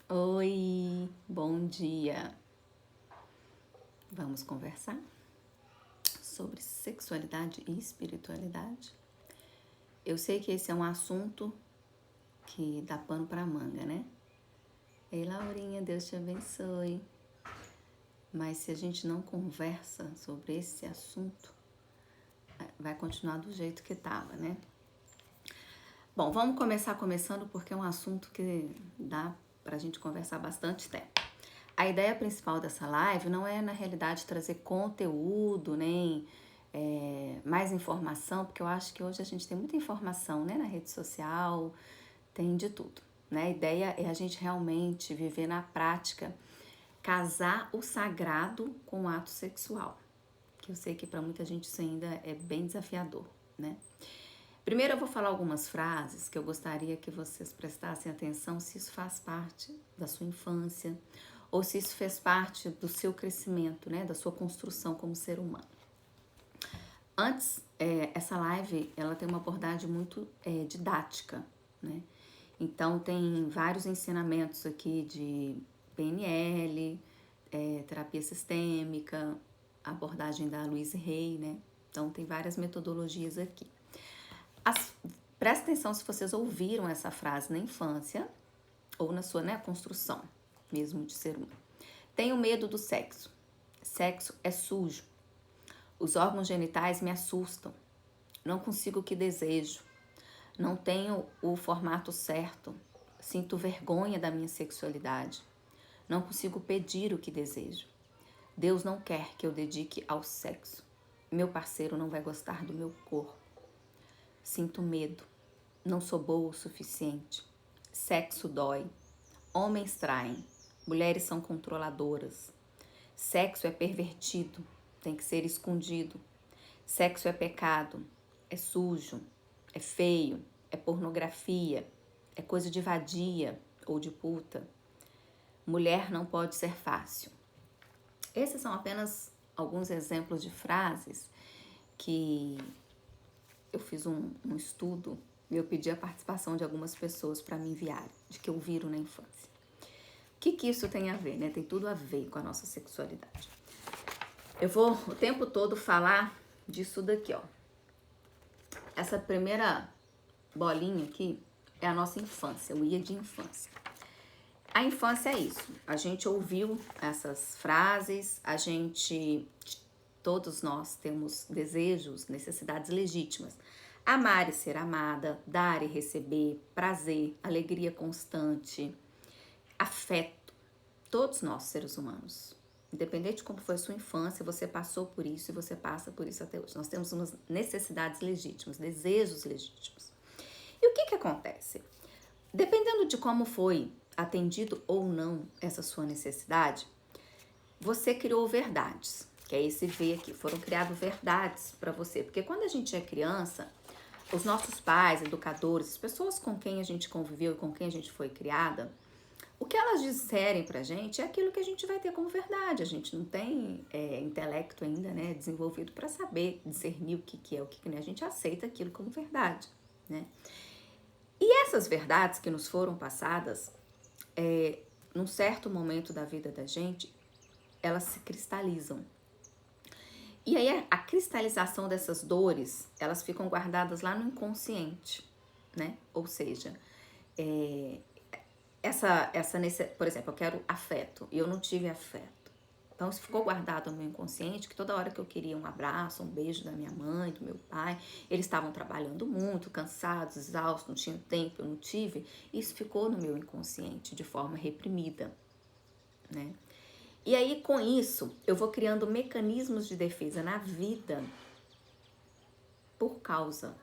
Oi, bom dia. Vamos conversar sobre sexualidade e espiritualidade. Eu sei que esse é um assunto que dá pano pra manga, né? Ei, Laurinha, Deus te abençoe. Mas se a gente não conversa sobre esse assunto, vai continuar do jeito que tava, né? Bom, vamos começar começando porque é um assunto que dá pra gente conversar bastante tempo. A ideia principal dessa live não é, na realidade, trazer conteúdo, nem mais informação, porque eu acho que hoje a gente tem muita informação, né, na rede social, tem de tudo, né? A ideia é a gente realmente viver na prática, casar o sagrado com o ato sexual, que eu sei que para muita gente isso ainda é bem desafiador, né? Primeiro eu vou falar algumas frases que eu gostaria que vocês prestassem atenção se isso faz parte da sua infância ou se isso fez parte do seu crescimento, né, da sua construção como ser humano. Antes, essa live, ela tem uma abordagem muito didática, né? Então tem vários ensinamentos aqui de PNL, terapia sistêmica, abordagem da Louise Hay, né? Então tem várias metodologias aqui. Presta atenção se vocês ouviram essa frase na infância ou na sua, né, construção mesmo de ser humano. Tenho medo do sexo. Sexo é sujo. Os órgãos genitais me assustam. Não consigo o que desejo. Não tenho o formato certo. Sinto vergonha da minha sexualidade. Não consigo pedir o que desejo. Deus não quer que eu dedique ao sexo. Meu parceiro não vai gostar do meu corpo. Sinto medo. Não sou boa o suficiente. Sexo dói. Homens traem. Mulheres são controladoras. Sexo é pervertido. Tem que ser escondido. Sexo é pecado. É sujo. É feio. É pornografia. É coisa de vadia ou de puta. Mulher não pode ser fácil. Esses são apenas alguns exemplos de frases que eu fiz um estudo e eu pedi a participação de algumas pessoas para me enviarem, de que ouviram na infância. O que isso tem a ver, né? Tem tudo a ver com a nossa sexualidade. Eu vou o tempo todo falar disso daqui, ó. Essa primeira bolinha aqui é a nossa infância, o ia de infância. A infância é isso. A gente ouviu essas frases, todos nós temos desejos, necessidades legítimas. Amar e ser amada, dar e receber, prazer, alegria constante, afeto. Todos nós, seres humanos. Independente de como foi a sua infância, você passou por isso e você passa por isso até hoje. Nós temos umas necessidades legítimas, desejos legítimos. E o que acontece? Dependendo de como foi atendido ou não essa sua necessidade, você criou verdades, que é esse V aqui, foram criadas verdades para você. Porque quando a gente é criança, os nossos pais, educadores, as pessoas com quem a gente conviveu e com quem a gente foi criada, o que elas disserem pra gente é aquilo que a gente vai ter como verdade. A gente não tem intelecto ainda, né, desenvolvido para saber discernir o que é, o que não é. A gente aceita aquilo como verdade, né? E essas verdades que nos foram passadas, num certo momento da vida da gente, elas se cristalizam. E aí a cristalização dessas dores, elas ficam guardadas lá no inconsciente, né? Ou seja, por exemplo, eu quero afeto e eu não tive afeto. Então isso ficou guardado no meu inconsciente, que toda hora que eu queria um abraço, um beijo da minha mãe, do meu pai, eles estavam trabalhando muito, cansados, exaustos, não tinham tempo, eu não tive. Isso ficou no meu inconsciente de forma reprimida, né? E aí, com isso, eu vou criando mecanismos de defesa na vida por causa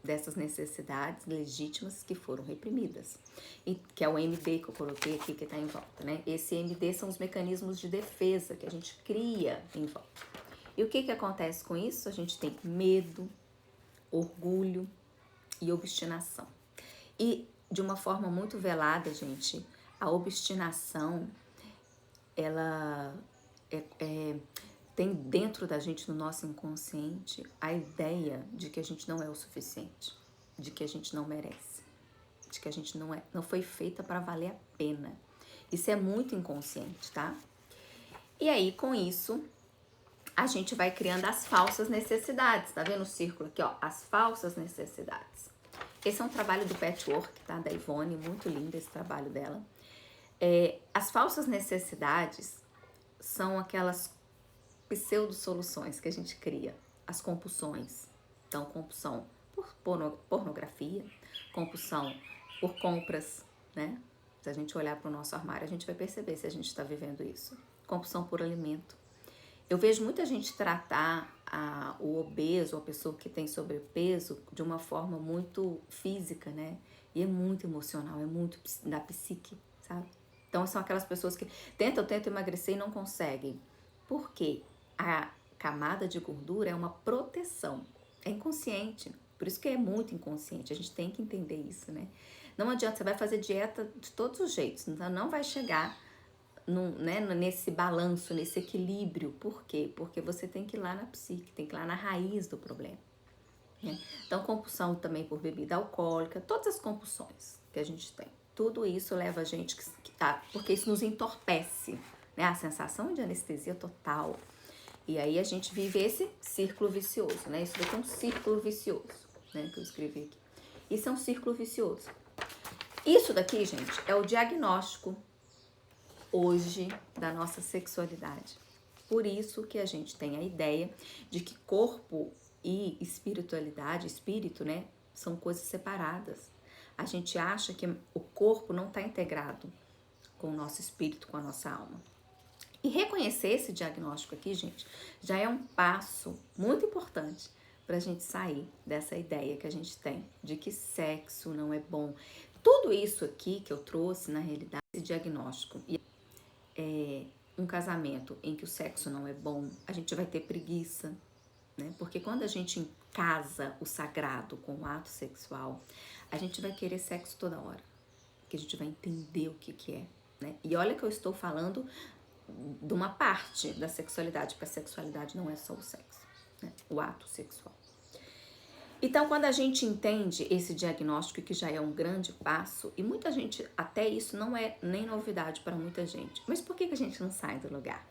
dessas necessidades legítimas que foram reprimidas. E que é o MD que eu coloquei aqui, que está em volta, né? Esse MD são os mecanismos de defesa que a gente cria em volta. E o que acontece com isso? A gente tem medo, orgulho e obstinação. E, de uma forma muito velada, gente, a obstinação, ela tem dentro da gente, no nosso inconsciente, a ideia de que a gente não é o suficiente, de que a gente não merece, de que a gente não foi feita para valer a pena. Isso é muito inconsciente, tá? E aí, com isso, a gente vai criando as falsas necessidades. Tá vendo o círculo aqui, ó? As falsas necessidades. Esse é um trabalho do Patchwork, tá? Da Ivone, muito lindo esse trabalho dela. As falsas necessidades são aquelas pseudo-soluções que a gente cria. As compulsões. Então, compulsão por pornografia, compulsão por compras, né? Se a gente olhar para o nosso armário, a gente vai perceber se a gente está vivendo isso. Compulsão por alimento. Eu vejo muita gente tratar o obeso, a pessoa que tem sobrepeso, de uma forma muito física, né? E é muito emocional, é muito da psique, sabe? Então, são aquelas pessoas que tentam emagrecer e não conseguem. Por quê? A camada de gordura é uma proteção. É inconsciente. Por isso que é muito inconsciente. A gente tem que entender isso, né? Não adianta, você vai fazer dieta de todos os jeitos. Então, não vai chegar nesse balanço, nesse equilíbrio. Por quê? Porque você tem que ir lá na psique, tem que ir lá na raiz do problema. Né? Então, compulsão também por bebida alcoólica, todas as compulsões que a gente tem. Tudo isso leva a gente porque isso nos entorpece, né? A sensação de anestesia total. E aí a gente vive esse círculo vicioso, né? Isso daqui é um círculo vicioso, né? Que eu escrevi aqui. Isso é um círculo vicioso. Isso daqui, gente, é o diagnóstico hoje da nossa sexualidade. Por isso que a gente tem a ideia de que corpo e espiritualidade, espírito, né, são coisas separadas. A gente acha que o corpo não está integrado com o nosso espírito, com a nossa alma. E reconhecer esse diagnóstico aqui, gente, já é um passo muito importante para a gente sair dessa ideia que a gente tem de que sexo não é bom. Tudo isso aqui que eu trouxe, na realidade, esse diagnóstico e um casamento em que o sexo não é bom, a gente vai ter preguiça, né? Porque quando a gente casa o sagrado com o ato sexual, a gente vai querer sexo toda hora, que a gente vai entender o que é, né? E olha que eu estou falando de uma parte da sexualidade, porque a sexualidade não é só o sexo, né? O ato sexual. Então, quando a gente entende esse diagnóstico, que já é um grande passo, e muita gente, até isso não é nem novidade para muita gente. Mas por que a gente não sai do lugar?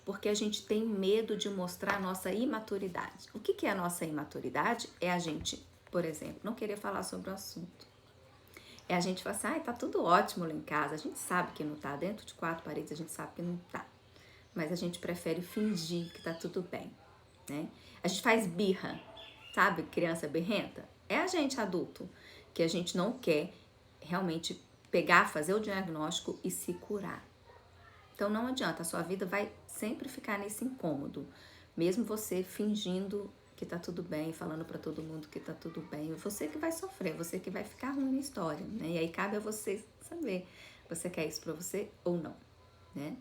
Porque a gente tem medo de mostrar a nossa imaturidade. O que é a nossa imaturidade? É a gente, por exemplo, não querer falar sobre o assunto. É a gente falar assim, tá tudo ótimo lá em casa, a gente sabe que não tá, dentro de 4 paredes a gente sabe que não tá. Mas a gente prefere fingir que tá tudo bem, né? A gente faz birra, sabe? Criança berrenta. É a gente adulto, que a gente não quer realmente pegar, fazer o diagnóstico e se curar. Então não adianta, a sua vida vai sempre ficar nesse incômodo, mesmo você fingindo que tá tudo bem, falando para todo mundo que tá tudo bem, você que vai sofrer, você que vai ficar ruim na história, né? E aí cabe a você saber, você quer isso para você ou não, né?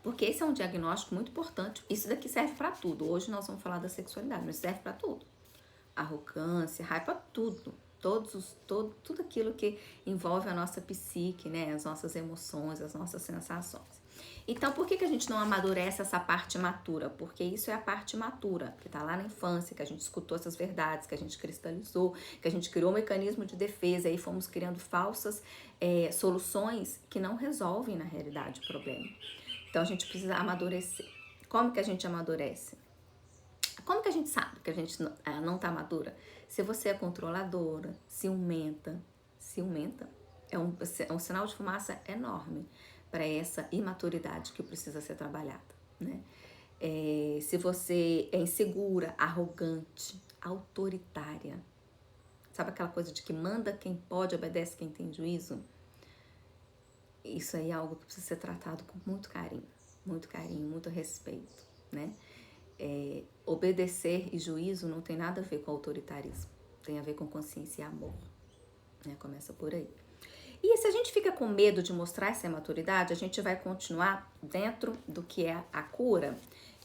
Porque esse é um diagnóstico muito importante. Isso daqui serve para tudo. Hoje nós vamos falar da sexualidade, mas serve para tudo. Arrogância, raiva, tudo. Tudo aquilo que envolve a nossa psique, né? As nossas emoções, as nossas sensações. Então, por que a gente não amadurece essa parte matura? Porque isso é a parte matura, que tá lá na infância, que a gente escutou essas verdades, que a gente cristalizou, que a gente criou um mecanismo de defesa e fomos criando falsas soluções que não resolvem, na realidade, o problema. Então, a gente precisa amadurecer. Como que a gente amadurece? Como que a gente sabe que a gente não tá madura? Se você é controladora, ciumenta é um sinal de fumaça enorme para essa imaturidade que precisa ser trabalhada, né? Se você é insegura, arrogante, autoritária, sabe aquela coisa de que manda quem pode, obedece quem tem juízo? Isso aí é algo que precisa ser tratado com muito carinho, muito respeito, né? Obedecer e juízo não tem nada a ver com autoritarismo, tem a ver com consciência e amor, né? Começa por aí. E se a gente fica com medo de mostrar essa imaturidade, a gente vai continuar dentro do que é a cura,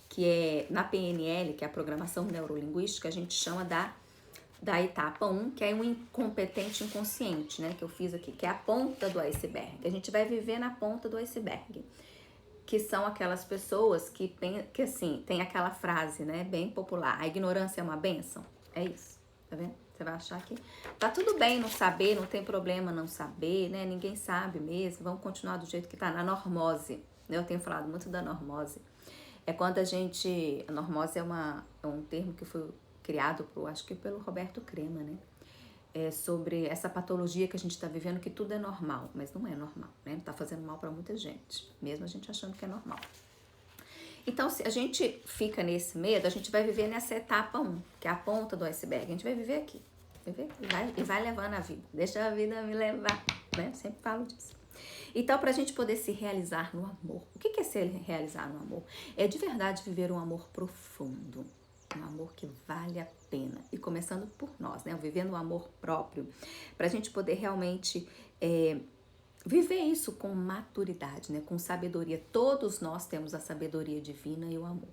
que é na PNL, que é a programação neurolinguística, a gente chama da etapa 1, que é um incompetente inconsciente, né? Que eu fiz aqui, que é a ponta do iceberg. A gente vai viver na ponta do iceberg, que são aquelas pessoas que assim, tem aquela frase, né, bem popular, a ignorância é uma bênção. É isso, tá vendo? Você vai achar que tá tudo bem não saber, não tem problema não saber, né? Ninguém sabe mesmo. Vamos continuar do jeito que tá, na normose. Eu tenho falado muito da normose. É quando a gente... A normose é um termo que foi criado, acho que pelo Roberto Crema, né? Sobre essa patologia que a gente está vivendo, que tudo é normal, mas não é normal, né? Tá fazendo mal para muita gente, mesmo a gente achando que é normal. Então, se a gente fica nesse medo, a gente vai viver nessa etapa 1, que é a ponta do iceberg. A gente vai viver aqui, e vai levando a vida. Deixa a vida me levar, né? Eu sempre falo disso. Então, para a gente poder se realizar no amor, o que é se realizar no amor? É de verdade viver um amor profundo, um amor que vale a pena. E começando por nós, né? Vivendo o amor próprio, para a gente poder realmente viver isso com maturidade, né? Com sabedoria. Todos nós temos a sabedoria divina e o amor.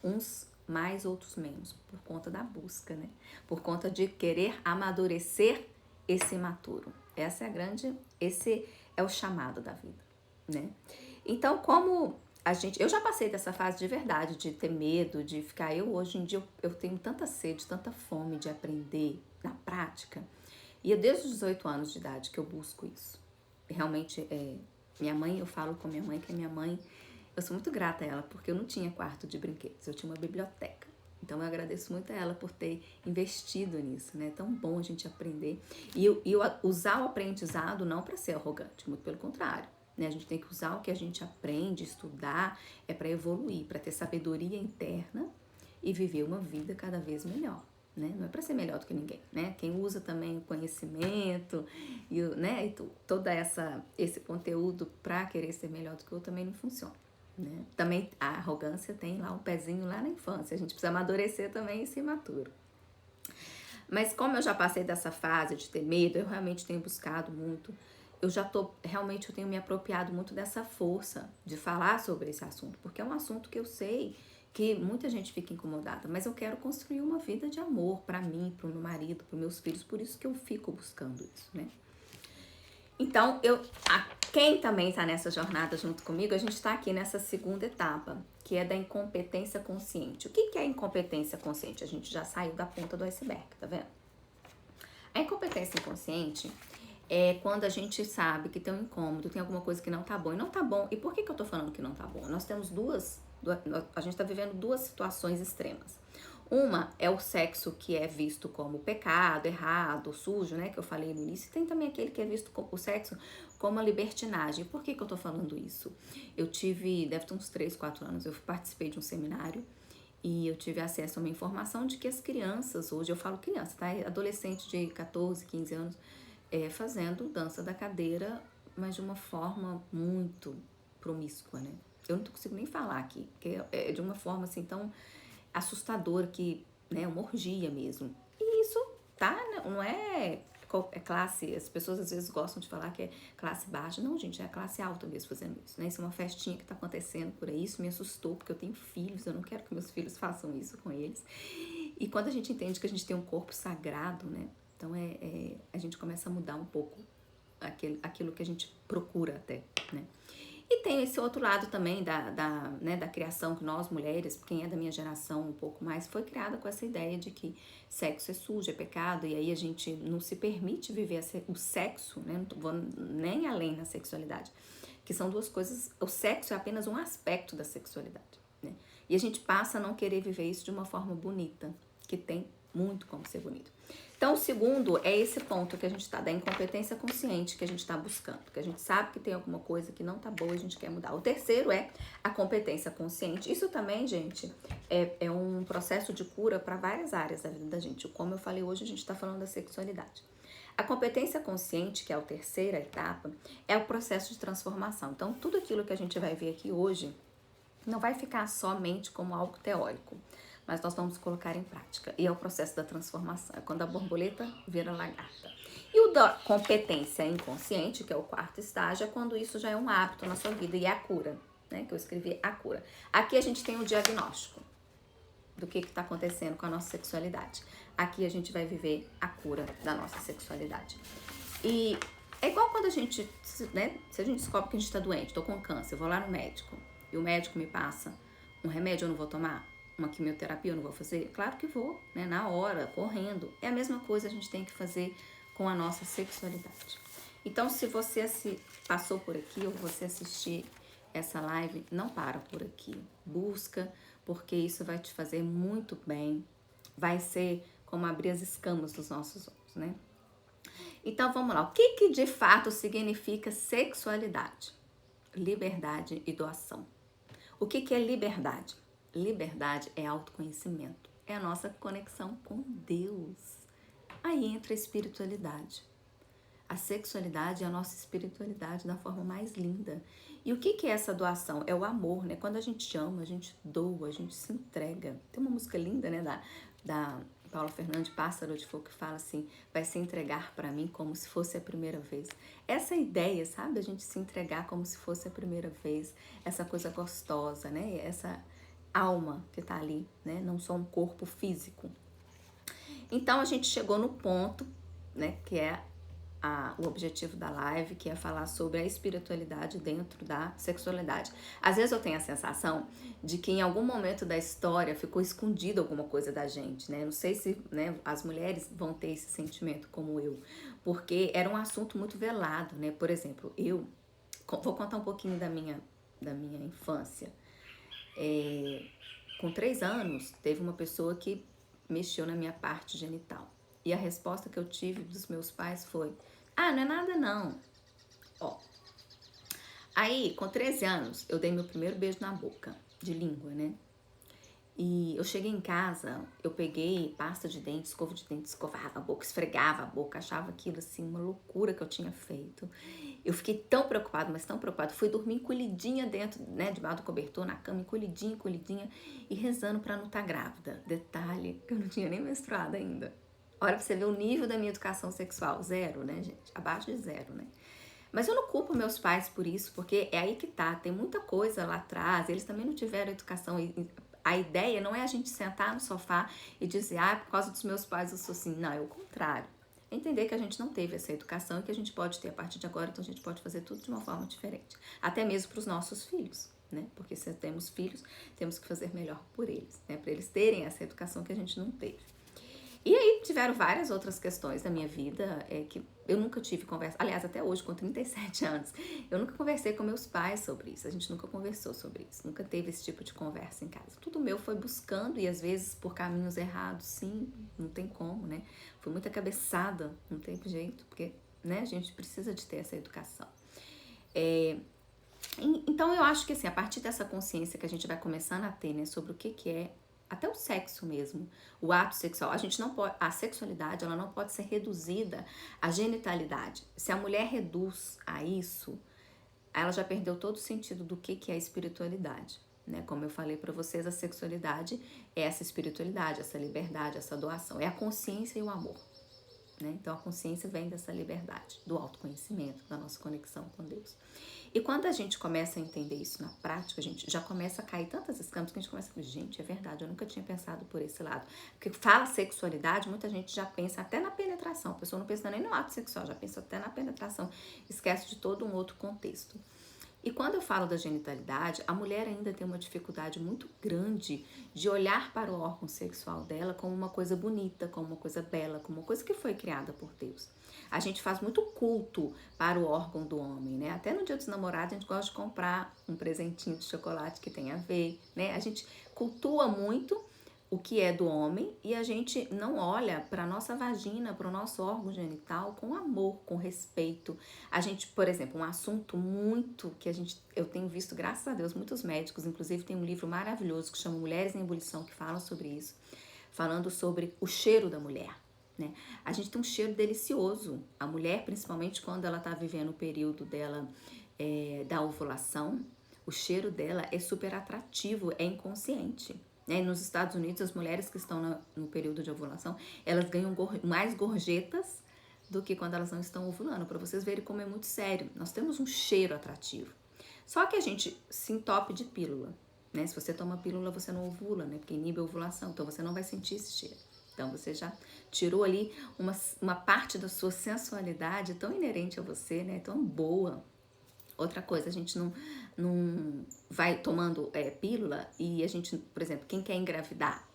Uns mais, outros menos, por conta da busca, né? Por conta de querer amadurecer esse imaturo. Esse é o chamado da vida, né? Então, como eu já passei dessa fase de verdade, de ter medo, de ficar... Hoje em dia, eu tenho tanta sede, tanta fome de aprender na prática. E desde os 18 anos de idade que eu busco isso. Realmente, minha mãe, eu falo com minha mãe, que minha mãe... Eu sou muito grata a ela, porque eu não tinha quarto de brinquedos, eu tinha uma biblioteca. Então, eu agradeço muito a ela por ter investido nisso, né? É tão bom a gente aprender. E usar o aprendizado não para ser arrogante, muito pelo contrário. Né? A gente tem que usar o que a gente aprende, estudar, para evoluir, para ter sabedoria interna e viver uma vida cada vez melhor. Né? Não é para ser melhor do que ninguém, né? Quem usa também o conhecimento e todo esse conteúdo para querer ser melhor do que eu também não funciona. Né? Também a arrogância tem lá um pezinho lá na infância, a gente precisa amadurecer também e ser maturo. Mas como eu já passei dessa fase de ter medo, eu realmente tenho buscado muito, eu tenho me apropriado muito dessa força de falar sobre esse assunto, porque é um assunto que eu sei que muita gente fica incomodada, mas eu quero construir uma vida de amor para mim, para o meu marido, para os meus filhos, por isso que eu fico buscando isso, né? Então, quem também está nessa jornada junto comigo, a gente está aqui nessa segunda etapa, que é da incompetência consciente. O que é incompetência consciente? A gente já saiu da ponta do iceberg, tá vendo? A incompetência inconsciente é quando a gente sabe que tem um incômodo, tem alguma coisa que não tá bom. E não tá bom. E por que eu tô falando que não tá bom? Nós temos a gente tá vivendo duas situações extremas. Uma é o sexo que é visto como pecado, errado, sujo, né? Que eu falei no início. E tem também aquele que é visto como o sexo como a libertinagem. Por que eu tô falando isso? Deve ter uns 3, 4 anos, eu participei de um seminário e eu tive acesso a uma informação de que as crianças, hoje eu falo criança, tá? Adolescente de 14, 15 anos, fazendo dança da cadeira, mas de uma forma muito promíscua, né? Eu não consigo nem falar aqui, porque é de uma forma assim tão assustadora que, né, uma orgia mesmo. E isso, tá? Não é classe, as pessoas às vezes gostam de falar que é classe baixa. Não, gente, é a classe alta mesmo fazendo isso, né? Isso é uma festinha que tá acontecendo por aí, isso me assustou, porque eu tenho filhos, eu não quero que meus filhos façam isso com eles. E quando a gente entende que a gente tem um corpo sagrado, né? Então, a gente começa a mudar um pouco aquilo que a gente procura até, né? E tem esse outro lado também da criação que nós, mulheres, quem é da minha geração um pouco mais, foi criada com essa ideia de que sexo é sujo, é pecado, e aí a gente não se permite viver o sexo, né? Não vou nem além na sexualidade, que são duas coisas. O sexo é apenas um aspecto da sexualidade, né? E a gente passa a não querer viver isso de uma forma bonita, que tem muito como ser bonito. Então, o segundo é esse ponto que a gente tá, da incompetência consciente que a gente tá buscando, que a gente sabe que tem alguma coisa que não tá boa e a gente quer mudar. O terceiro é a competência consciente. Isso também, gente, é um processo de cura para várias áreas da vida da gente. Como eu falei hoje, a gente tá falando da sexualidade. A competência consciente, que é a terceira etapa, é o processo de transformação. Então, tudo aquilo que a gente vai ver aqui hoje não vai ficar somente como algo teórico, mas nós vamos colocar em prática. E é o processo da transformação, é quando a borboleta vira lagarta. E o da competência inconsciente, que é o quarto estágio, é quando isso já é um hábito na sua vida, e é a cura, né? Que eu escrevi a cura. Aqui a gente tem o diagnóstico do que está acontecendo com a nossa sexualidade. Aqui a gente vai viver a cura da nossa sexualidade. E é igual quando a gente, né? Se a gente descobre que a gente está doente, tô com câncer, eu vou lá no médico, e o médico me passa um remédio, eu não vou tomar? uma quimioterapia, eu não vou fazer? Claro que vou, né? Na hora, correndo. É a mesma coisa a gente tem que fazer com a nossa sexualidade. Então, se você passou por aqui ou você assistir essa live, não para por aqui. Busca, porque isso vai te fazer muito bem. Vai ser como abrir as escamas dos nossos olhos, né? Então, vamos lá. O que de fato significa sexualidade? Liberdade e doação. O que é liberdade? Liberdade é autoconhecimento. É a nossa conexão com Deus. Aí entra a espiritualidade. A sexualidade é a nossa espiritualidade da forma mais linda. E o que é essa doação? É o amor, né? Quando a gente ama, a gente doa, a gente se entrega. Tem uma música linda, né? Da Paula Fernandes, Pássaro de Fogo, que fala assim: vai se entregar para mim como se fosse a primeira vez. Essa ideia, sabe? A gente se entregar como se fosse a primeira vez. Essa coisa gostosa, né? Essa alma que tá ali, né? Não só um corpo físico. Então, a gente chegou no ponto, né? Que é o objetivo da live, que é falar sobre a espiritualidade dentro da sexualidade. Às vezes eu tenho a sensação de que em algum momento da história ficou escondido alguma coisa da gente, né? Não sei se, né, as mulheres vão ter esse sentimento como eu, porque era um assunto muito velado, né? Por exemplo, eu vou contar um pouquinho da minha infância. Com 3 anos, teve uma pessoa que mexeu na minha parte genital. E a resposta que eu tive dos meus pais foi: ah, não é nada não. Ó. Aí, com 13 anos, eu dei meu primeiro beijo na boca, de língua, né? E eu cheguei em casa, eu peguei pasta de dente, escova de dente, escovava a boca, esfregava a boca, achava aquilo assim, uma loucura que eu tinha feito. Eu fiquei tão preocupada, mas tão preocupada. Fui dormir encolhidinha dentro, né, debaixo do cobertor, na cama, encolhidinha, e rezando pra não estar grávida. Detalhe, eu não tinha nem menstruado ainda. Olha pra você ver o nível da minha educação sexual, 0, né, gente? Abaixo de 0, né? Mas eu não culpo meus pais por isso, porque é aí que tá, tem muita coisa lá atrás, eles também não tiveram educação. A ideia não é a gente sentar no sofá e dizer, ah, por causa dos meus pais eu sou assim. Não, é o contrário. É entender que a gente não teve essa educação e que a gente pode ter a partir de agora, então a gente pode fazer tudo de uma forma diferente. Até mesmo para os nossos filhos, né? Porque se temos filhos, temos que fazer melhor por eles, né? Para eles terem essa educação que a gente não teve. E aí tiveram várias outras questões da minha vida que eu nunca tive conversa. Aliás, até hoje, com 37 anos, eu nunca conversei com meus pais sobre isso. A gente nunca conversou sobre isso. Nunca teve esse tipo de conversa em casa. Tudo meu foi buscando e às vezes por caminhos errados, sim, não tem como, né? Foi muita cabeçada, não tem jeito, porque, né, a gente precisa de ter essa educação. Então eu acho que assim, a partir dessa consciência que a gente vai começando a ter, né, sobre o que é até o sexo mesmo, o ato sexual, a gente não pode, a sexualidade, ela não pode ser reduzida à genitalidade. Se a mulher reduz a isso, ela já perdeu todo o sentido do que é a espiritualidade, né? Como eu falei para vocês, a sexualidade é essa espiritualidade, essa liberdade, essa doação, é a consciência e o amor, né? Então a consciência vem dessa liberdade, do autoconhecimento, da nossa conexão com Deus. E quando a gente começa a entender isso na prática, a gente já começa a cair tantas escamas que a gente começa a dizer, gente, é verdade, eu nunca tinha pensado por esse lado. Porque fala sexualidade, muita gente já pensa até na penetração. A pessoa não pensa nem no ato sexual, já pensa até na penetração, esquece de todo um outro contexto. E quando eu falo da genitalidade, a mulher ainda tem uma dificuldade muito grande de olhar para o órgão sexual dela como uma coisa bonita, como uma coisa bela, como uma coisa que foi criada por Deus. A gente faz muito culto para o órgão do homem, né? Até no dia dos namorados a gente gosta de comprar um presentinho de chocolate que tem a ver, né? A gente cultua muito o que é do homem e a gente não olha para a nossa vagina, para o nosso órgão genital com amor, com respeito. A gente, por exemplo, um assunto muito que eu tenho visto, graças a Deus, muitos médicos, inclusive tem um livro maravilhoso que chama Mulheres em Ebulição, que falam sobre isso, falando sobre o cheiro da mulher, né? A gente tem um cheiro delicioso. A mulher, principalmente quando ela está vivendo o período dela da ovulação, o cheiro dela é super atrativo, é inconsciente. Nos Estados Unidos, as mulheres que estão no período de ovulação, elas ganham mais gorjetas do que quando elas não estão ovulando, para vocês verem como é muito sério. Nós temos um cheiro atrativo. Só que a gente se entope de pílula, né? Se você toma pílula, você não ovula, né? Porque inibe a ovulação, então você não vai sentir esse cheiro. Então você já tirou ali uma parte da sua sensualidade tão inerente a você, né? Tão boa. Outra coisa, a gente não vai tomando pílula e a gente, por exemplo, quem quer engravidar,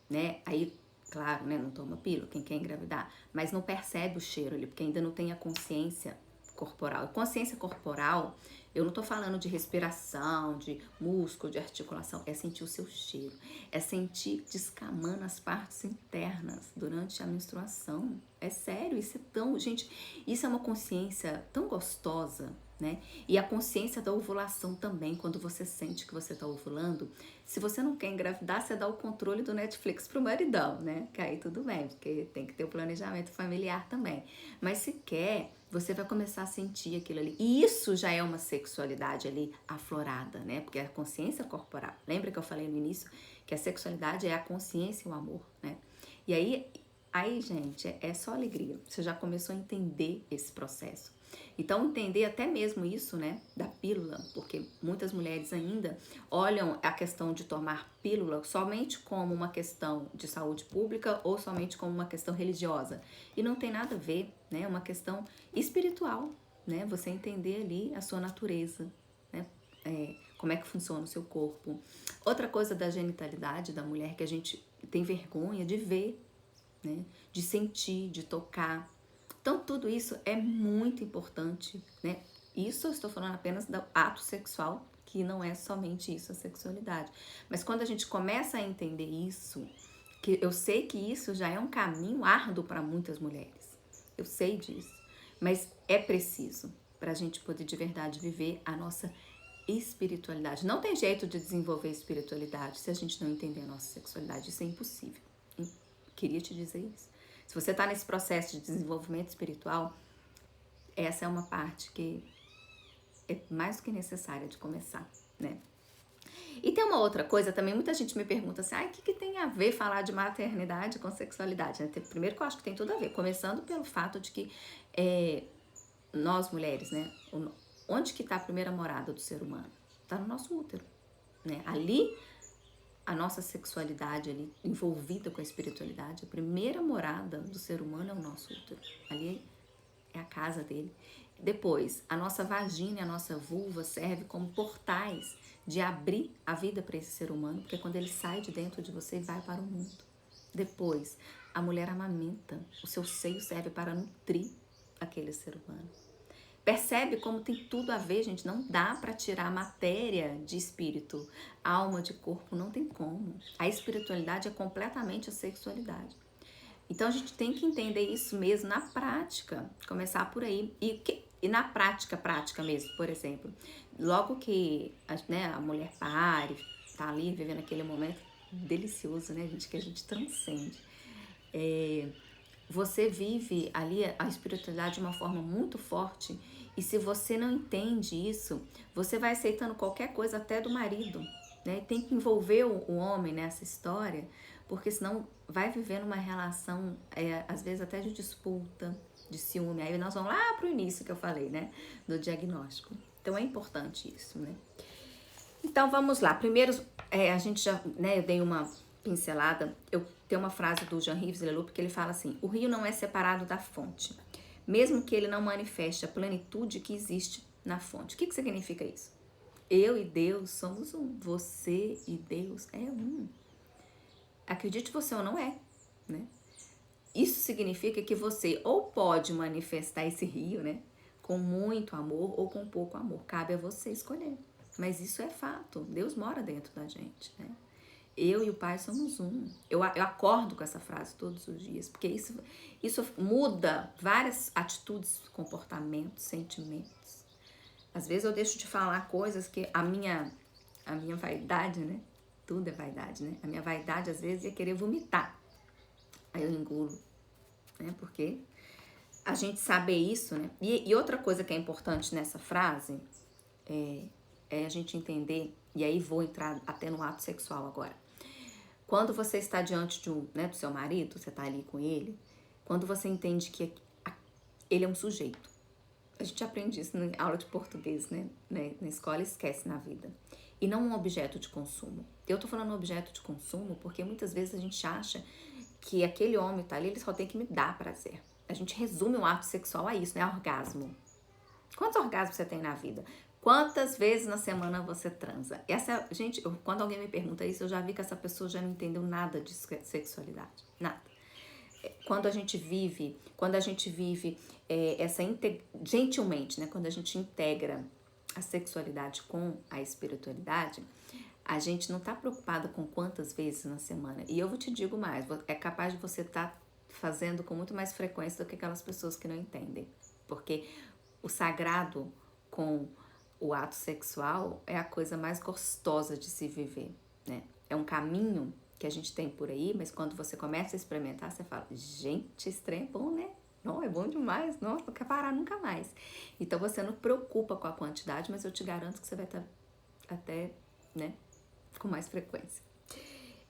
né? Aí, claro, né? Não toma pílula, quem quer engravidar, mas não percebe o cheiro ali, porque ainda não tem a consciência corporal. E consciência corporal, eu não tô falando de respiração, de músculo, de articulação, é sentir o seu cheiro, é sentir descamando as partes internas durante a menstruação. É sério, isso é tão, gente, isso é uma consciência tão gostosa, né? E a consciência da ovulação também, quando você sente que você tá ovulando. Se você não quer engravidar, você dá o controle do Netflix pro maridão, né? Que aí tudo bem, porque tem que ter o planejamento familiar também. Mas se quer, você vai começar a sentir aquilo ali. E isso já é uma sexualidade ali aflorada, né? Porque é a consciência corporal. Lembra que eu falei no início que a sexualidade é a consciência e o amor, né? E aí, gente, é só alegria. Você já começou a entender esse processo. Então, entender até mesmo isso, né, da pílula, porque muitas mulheres ainda olham a questão de tomar pílula somente como uma questão de saúde pública ou somente como uma questão religiosa. E não tem nada a ver, né, é uma questão espiritual, né, você entender ali a sua natureza, né, como é que funciona o seu corpo. Outra coisa da genitalidade da mulher que a gente tem vergonha de ver, né, de sentir, de tocar. Então, tudo isso é muito importante, né? Isso eu estou falando apenas do ato sexual, que não é somente isso, a sexualidade. Mas quando a gente começa a entender isso, que eu sei que isso já é um caminho árduo para muitas mulheres. Eu sei disso. Mas é preciso para a gente poder de verdade viver a nossa espiritualidade. Não tem jeito de desenvolver espiritualidade se a gente não entender a nossa sexualidade. Isso é impossível. Queria te dizer isso. Se você está nesse processo de desenvolvimento espiritual, essa é uma parte que é mais do que necessária de começar, né? E tem uma outra coisa também, muita gente me pergunta assim, o que tem a ver falar de maternidade com sexualidade? Né? Primeiro que eu acho que tem tudo a ver, começando pelo fato de que nós mulheres, né, onde que está a primeira morada do ser humano? Está no nosso útero, né? Ali, a nossa sexualidade ali, envolvida com a espiritualidade, a primeira morada do ser humano é o nosso útero. Ali é a casa dele. Depois, a nossa vagina e a nossa vulva servem como portais de abrir a vida para esse ser humano, porque quando ele sai de dentro de você, vai para o mundo. Depois, a mulher amamenta. O seu seio serve para nutrir aquele ser humano. Percebe como tem tudo a ver, gente? Não dá para tirar matéria de espírito, alma de corpo, não tem como. A espiritualidade é completamente a sexualidade. Então a gente tem que entender isso mesmo na prática, começar por aí. E na prática mesmo, por exemplo, logo que a mulher pare, tá ali vivendo aquele momento delicioso, né, gente, que a gente transcende. Você vive ali a espiritualidade de uma forma muito forte e se você não entende isso, você vai aceitando qualquer coisa até do marido, né? Tem que envolver o homem nessa história, porque senão vai vivendo uma relação, às vezes até de disputa, de ciúme. Aí nós vamos lá pro início que eu falei, né? Do diagnóstico. Então é importante isso, né? Então vamos lá. Primeiro, a gente já, né? Eu dei uma pincelada. Eu tenho uma frase do Jean-Yves Leloup que ele fala assim: o rio não é separado da fonte, mesmo que ele não manifeste a plenitude que existe na fonte. O que significa isso? Eu e Deus somos um. Você e Deus é um. Acredite você ou não é, né? Isso significa que você ou pode manifestar esse rio, né? Com muito amor ou com pouco amor. Cabe a você escolher. Mas isso é fato. Deus mora dentro da gente, né? Eu e o Pai somos um. Eu acordo com essa frase todos os dias, porque isso muda várias atitudes, comportamentos, sentimentos. Às vezes eu deixo de falar coisas que a minha vaidade, né? Tudo é vaidade, né? A minha vaidade, às vezes, é querer vomitar. Aí eu engulo, né? Porque a gente saber isso, né? E outra coisa que é importante nessa frase é a gente entender, e aí vou entrar até no ato sexual agora. Quando você está diante do seu marido, você está ali com ele, quando você entende que ele é um sujeito. A gente aprende isso na aula de português, né? Na escola, esquece na vida. E não um objeto de consumo. Eu tô falando objeto de consumo porque muitas vezes a gente acha que aquele homem tá ali, ele só tem que me dar prazer. A gente resume o ato sexual a isso, né? Orgasmo. Quantos orgasmos você tem na vida? Quantas vezes na semana você transa? Gente, quando alguém me pergunta isso, eu já vi que essa pessoa já não entendeu nada de sexualidade. Nada. Quando a gente vive gentilmente, né? Quando a gente integra a sexualidade com a espiritualidade, a gente não tá preocupada com quantas vezes na semana. E eu te digo mais, é capaz de você estar fazendo com muito mais frequência do que aquelas pessoas que não entendem. Porque o sagrado com o ato sexual é a coisa mais gostosa de se viver, né? É um caminho que a gente tem por aí, mas quando você começa a experimentar, você fala, gente, esse trem é bom, né? Não, é bom demais, não quer parar nunca mais. Então você não preocupa com a quantidade, mas eu te garanto que você vai estar até, né, com mais frequência.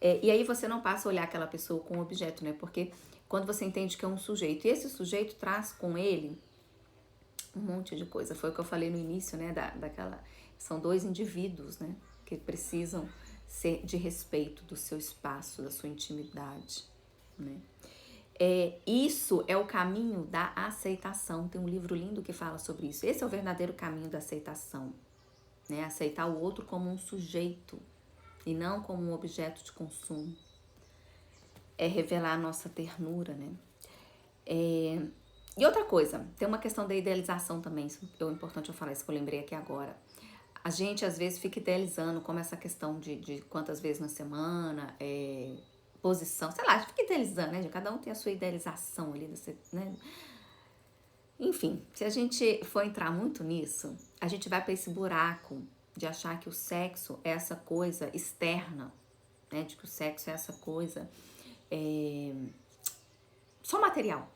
E aí você não passa a olhar aquela pessoa como objeto, né? Porque quando você entende que é um sujeito, e esse sujeito traz com ele um monte de coisa. Foi o que eu falei no início, né? São dois indivíduos, né? Que precisam ser de respeito do seu espaço, da sua intimidade, né? Isso é o caminho da aceitação. Tem um livro lindo que fala sobre isso. Esse é o verdadeiro caminho da aceitação, né? Aceitar o outro como um sujeito e não como um objeto de consumo. É revelar a nossa ternura, né? E outra coisa, tem uma questão da idealização também, isso é importante eu falar, isso que eu lembrei aqui agora. A gente às vezes fica idealizando como essa questão de quantas vezes na semana, posição, sei lá, a gente fica idealizando, né? Cada um tem a sua idealização ali, né? Enfim, se a gente for entrar muito nisso, a gente vai para esse buraco de achar que o sexo é essa coisa externa, né? De que o sexo é essa coisa só material,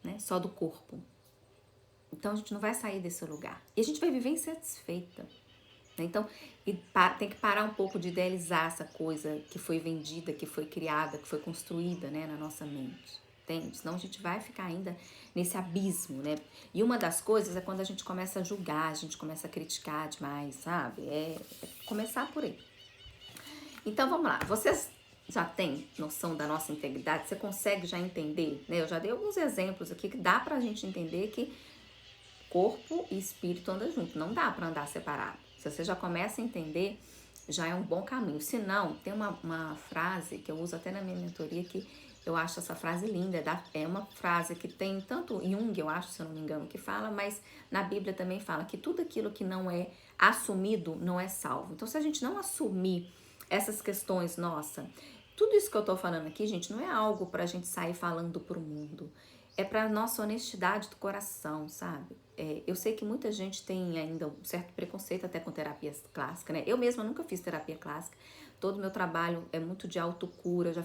né? Só do corpo. Então a gente não vai sair desse lugar. E a gente vai viver insatisfeita. Né? Então tem que parar um pouco de idealizar essa coisa que foi vendida, que foi criada, que foi construída, né, na nossa mente. Entende? Senão a gente vai ficar ainda nesse abismo, né? E uma das coisas é quando a gente começa a julgar, a gente começa a criticar demais, sabe? É começar por aí. Então vamos lá. Vocês já têm noção da nossa integridade? Você consegue já entender? Né? Eu já dei alguns exemplos aqui que dá pra gente entender que corpo e espírito andam junto, não dá para andar separado. Se você já começa a entender, já é um bom caminho. Se não, tem uma frase que eu uso até na minha mentoria que eu acho essa frase linda. É uma frase que tem tanto Jung, eu acho, se eu não me engano, que fala, mas na Bíblia também fala que tudo aquilo que não é assumido não é salvo. Então, se a gente não assumir essas questões, nossa, tudo isso que eu tô falando aqui, gente, não é algo pra gente sair falando pro mundo. É pra nossa honestidade do coração, sabe? Eu sei que muita gente tem ainda um certo preconceito até com terapia clássica, né? Eu mesma nunca fiz terapia clássica. Todo o meu trabalho é muito de autocura. Eu já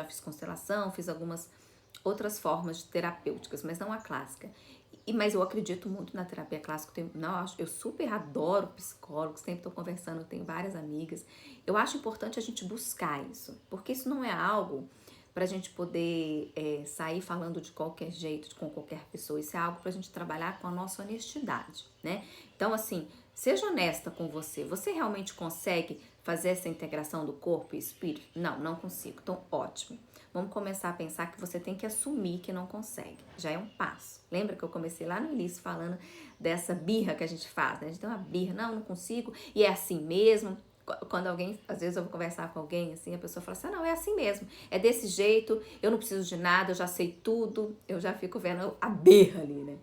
fiz constelação, fiz algumas outras formas de terapêuticas, mas não a clássica. Mas eu acredito muito na terapia clássica. Eu super adoro psicólogos, sempre estou conversando, tenho várias amigas. Eu acho importante a gente buscar isso, porque isso não é algo para a gente poder sair falando de qualquer jeito, com qualquer pessoa. Isso é algo para a gente trabalhar com a nossa honestidade, né? Então, assim, seja honesta com você. Você realmente consegue fazer essa integração do corpo e espírito? Não, não consigo. Então, ótimo. Vamos começar a pensar que você tem que assumir que não consegue. Já é um passo. Lembra que eu comecei lá no início falando dessa birra que a gente faz, né? A gente tem uma birra, não consigo, e é assim mesmo. Quando alguém, às vezes eu vou conversar com alguém, assim, a pessoa fala assim, não, é assim mesmo, é desse jeito, eu não preciso de nada, eu já sei tudo, eu já fico vendo a berra ali, né?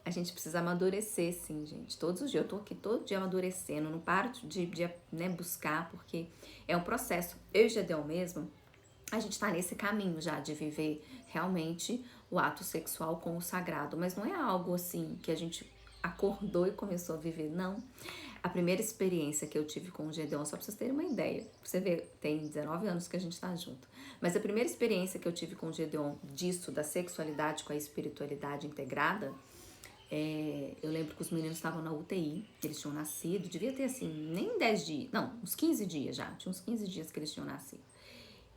A gente precisa amadurecer, sim, gente, todos os dias, eu tô aqui todo dia amadurecendo, não paro de né, buscar, porque é um processo. Eu e Gedeon mesmo, a gente tá nesse caminho já de viver realmente o ato sexual com o sagrado, mas não é algo assim que a gente acordou e começou a viver, não. A primeira experiência que eu tive com o Gedeon, só pra vocês terem uma ideia, você vê, tem 19 anos que a gente tá junto, mas a primeira experiência que eu tive com o Gedeon disso, da sexualidade com a espiritualidade integrada, eu lembro que os meninos estavam na UTI, eles tinham nascido, devia ter assim, nem 10 dias, não, uns 15 dias já, tinha uns 15 dias que eles tinham nascido.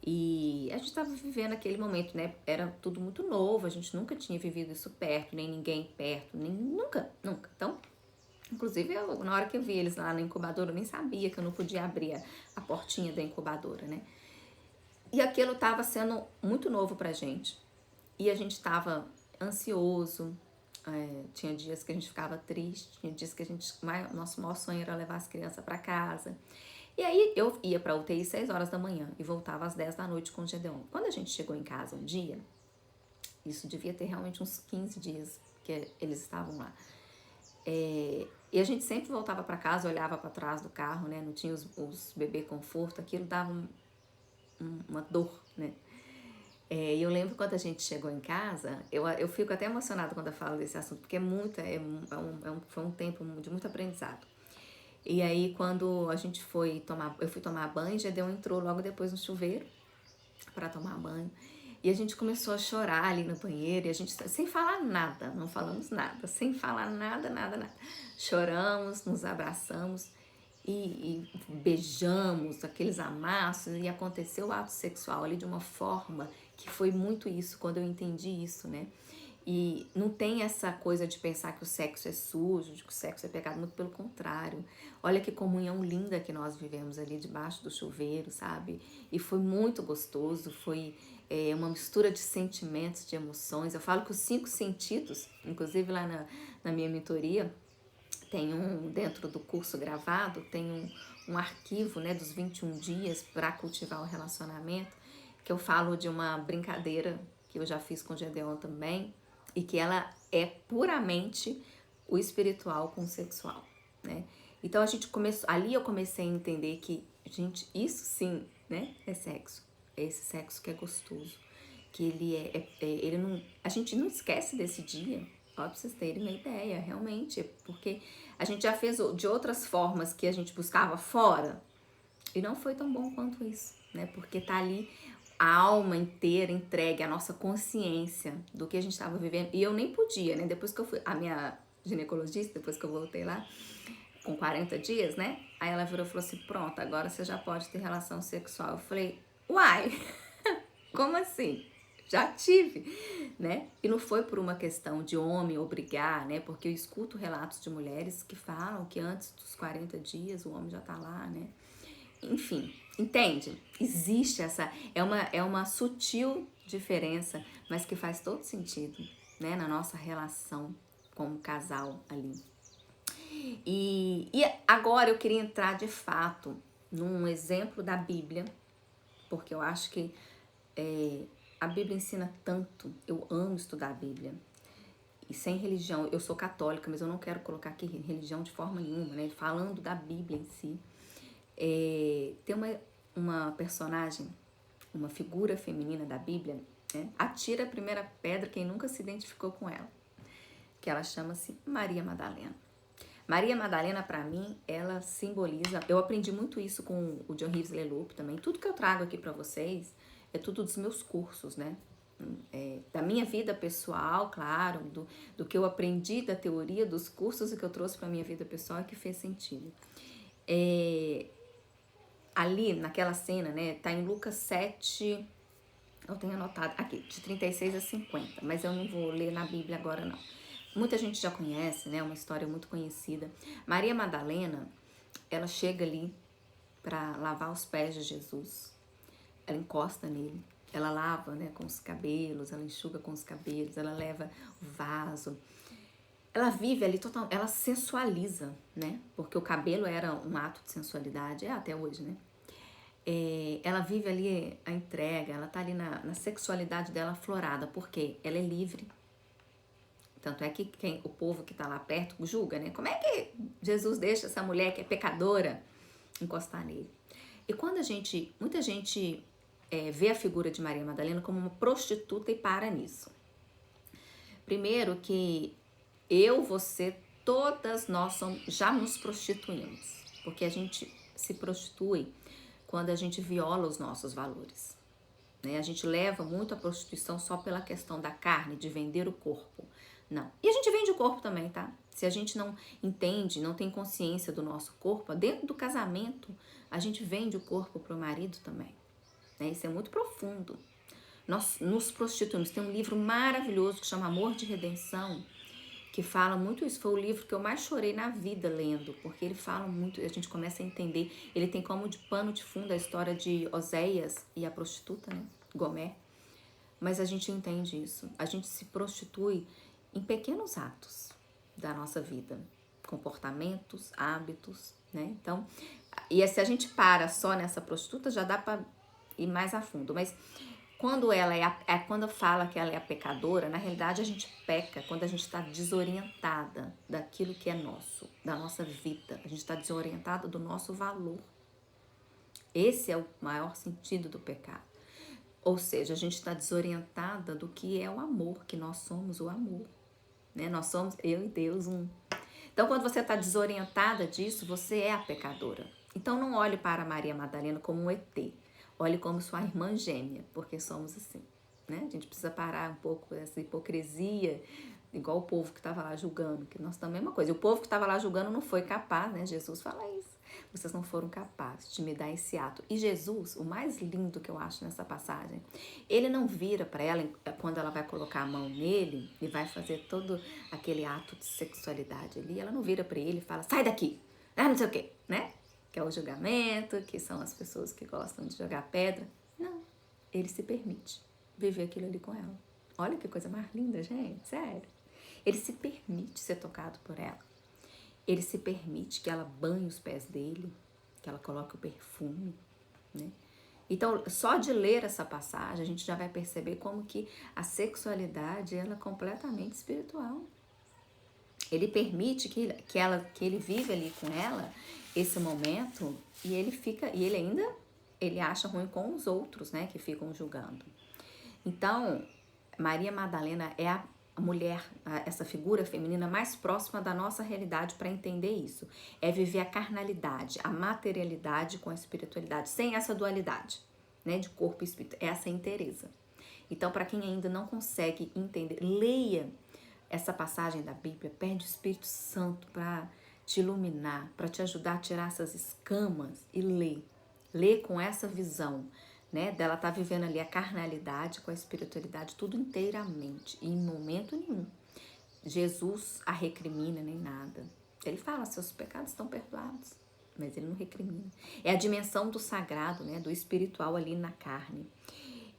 E a gente estava vivendo aquele momento, né? Era tudo muito novo, a gente nunca tinha vivido isso perto, nem ninguém perto, nunca. Então, inclusive, na hora que eu vi eles lá na incubadora, eu nem sabia que eu não podia abrir a portinha da incubadora, né? E aquilo estava sendo muito novo pra gente. E a gente estava ansioso, Tinha dias que a gente ficava triste, tinha dias que nosso maior sonho era levar as crianças para casa. E aí eu ia pra UTI 6 horas da manhã e voltava às 10 da noite com o Gedeon. Quando a gente chegou em casa um dia, isso devia ter realmente uns 15 dias que eles estavam lá. E a gente sempre voltava para casa, olhava para trás do carro, né? Não tinha os bebê conforto, aquilo dava uma dor, né? E eu lembro quando a gente chegou em casa, eu fico até emocionada quando eu falo desse assunto, porque foi um tempo de muito aprendizado. E aí quando eu fui tomar banho, Gedeon entrou logo depois no chuveiro para tomar banho. E a gente começou a chorar ali no banheiro, e a gente, sem falar nada, não falamos nada, sem falar nada. Choramos, nos abraçamos e beijamos, aqueles amassos, e aconteceu o ato sexual ali de uma forma que foi muito isso, quando eu entendi isso, né? E não tem essa coisa de pensar que o sexo é sujo, de que o sexo é pecado, muito pelo contrário. Olha que comunhão linda que nós vivemos ali debaixo do chuveiro, sabe? E foi muito gostoso, foi uma mistura de sentimentos, de emoções. Eu falo que os 5 sentidos, inclusive lá na minha mentoria, tem dentro do curso gravado, tem um arquivo, né, dos 21 dias para cultivar o relacionamento, que eu falo de uma brincadeira que eu já fiz com o Gedeon também, e que ela é puramente o espiritual com o sexual, né? Então ali eu comecei a entender que, gente, isso sim, né, é sexo. É esse sexo que é gostoso, que ele não, a gente não esquece desse dia, ó, pra vocês terem uma ideia, realmente, porque a gente já fez de outras formas que a gente buscava fora, e não foi tão bom quanto isso, né? Porque tá ali a alma inteira entregue, a nossa consciência do que a gente estava vivendo. E eu nem podia, né? Depois que eu fui, a minha ginecologista, depois que eu voltei lá, com 40 dias, né? Aí ela virou e falou assim, pronto, agora você já pode ter relação sexual. Eu falei, uai, como assim? Já tive, né? E não foi por uma questão de homem obrigar, né? Porque eu escuto relatos de mulheres que falam que antes dos 40 dias o homem já tá lá, né? Enfim, entende? Existe é uma sutil diferença, mas que faz todo sentido, né? Na nossa relação como casal ali. E agora eu queria entrar de fato num exemplo da Bíblia, porque eu acho que a Bíblia ensina tanto, eu amo estudar a Bíblia. E sem religião, eu sou católica, mas eu não quero colocar aqui religião de forma nenhuma, né? Falando da Bíblia em si. Tem uma personagem, uma figura feminina da Bíblia, né? Atira a primeira pedra quem nunca se identificou com ela, que ela chama-se Maria Madalena. Maria Madalena, para mim, ela simboliza, eu aprendi muito isso com o John-Yves Leloup também, tudo que eu trago aqui para vocês é tudo dos meus cursos, né? Da minha vida pessoal, claro, do que eu aprendi da teoria dos cursos e que eu trouxe para minha vida pessoal e que fez sentido. Ali, naquela cena, né, tá em Lucas 7, eu tenho anotado aqui, de 36 a 50, mas eu não vou ler na Bíblia agora, não. Muita gente já conhece, né, uma história muito conhecida. Maria Madalena, ela chega ali para lavar os pés de Jesus. Ela encosta nele, ela lava, né, com os cabelos, ela enxuga com os cabelos, ela leva o vaso. Ela vive ali total, ela sensualiza, né? Porque o cabelo era um ato de sensualidade, é até hoje, né? Ela vive ali a entrega, ela tá ali na sexualidade dela aflorada, porque ela é livre. Tanto é que o povo que tá lá perto julga, né? Como é que Jesus deixa essa mulher que é pecadora encostar nele? E quando muita gente vê a figura de Maria Madalena como uma prostituta e para nisso. Primeiro que você, todas nós já nos prostituímos, porque a gente se prostitui quando a gente viola os nossos valores, né? A gente leva muito a prostituição só pela questão da carne, de vender o corpo. Não. E a gente vende o corpo também, tá? Se a gente não entende, não tem consciência do nosso corpo, dentro do casamento, a gente vende o corpo pro marido também, né? Isso é muito profundo. Nós nos prostituímos. Tem um livro maravilhoso que chama Amor de Redenção, que fala muito isso. Foi o livro que eu mais chorei na vida lendo, porque ele fala muito, a gente começa a entender. Ele tem como de pano de fundo a história de Oséias e a prostituta, né? Gomer. Mas a gente entende isso. A gente se prostitui em pequenos atos da nossa vida, comportamentos, hábitos, né? Então, e se a gente para só nessa prostituta, já dá para ir mais a fundo, mas quando ela quando fala que ela é a pecadora, na realidade a gente peca quando a gente está desorientada daquilo que é nosso, da nossa vida. A gente está desorientada do nosso valor. Esse é o maior sentido do pecado. Ou seja, a gente está desorientada do que é o amor, que nós somos o amor, né? Nós somos eu e Deus um. Então, quando você está desorientada disso, você é a pecadora. Então, não olhe para Maria Madalena como um ET. Olhe como sua irmã gêmea, porque somos assim, né? A gente precisa parar um pouco essa hipocrisia, igual o povo que estava lá julgando, que nós também é uma coisa. O povo que estava lá julgando não foi capaz, né? Jesus fala isso. Vocês não foram capazes de me dar esse ato. E Jesus, o mais lindo que eu acho nessa passagem, ele não vira para ela quando ela vai colocar a mão nele e vai fazer todo aquele ato de sexualidade ali. Ela não vira para ele e fala, sai daqui, não sei o quê, né? Que é o julgamento, que são as pessoas que gostam de jogar pedra. Não, ele se permite viver aquilo ali com ela. Olha que coisa mais linda, gente, sério. Ele se permite ser tocado por ela. Ele se permite que ela banhe os pés dele, que ela coloque o perfume, né? Então, só de ler essa passagem, a gente já vai perceber como que a sexualidade ela é completamente espiritual. Ele permite que ele vive ali com ela esse momento e ele acha ruim com os outros, né, que ficam julgando. Então, Maria Madalena é a mulher, essa figura feminina mais próxima da nossa realidade para entender isso. É viver a carnalidade, a materialidade com a espiritualidade, sem essa dualidade, né, de corpo e espírito. Essa é a inteireza. Então, para quem ainda não consegue entender, leia essa passagem da Bíblia, pede o Espírito Santo para te iluminar, para te ajudar a tirar essas escamas e lê. Lê com essa visão, né? Dela tá vivendo ali a carnalidade com a espiritualidade, tudo inteiramente, e em momento nenhum Jesus a recrimina nem nada. Ele fala, seus pecados estão perdoados, mas ele não recrimina. É a dimensão do sagrado, né? Do espiritual ali na carne.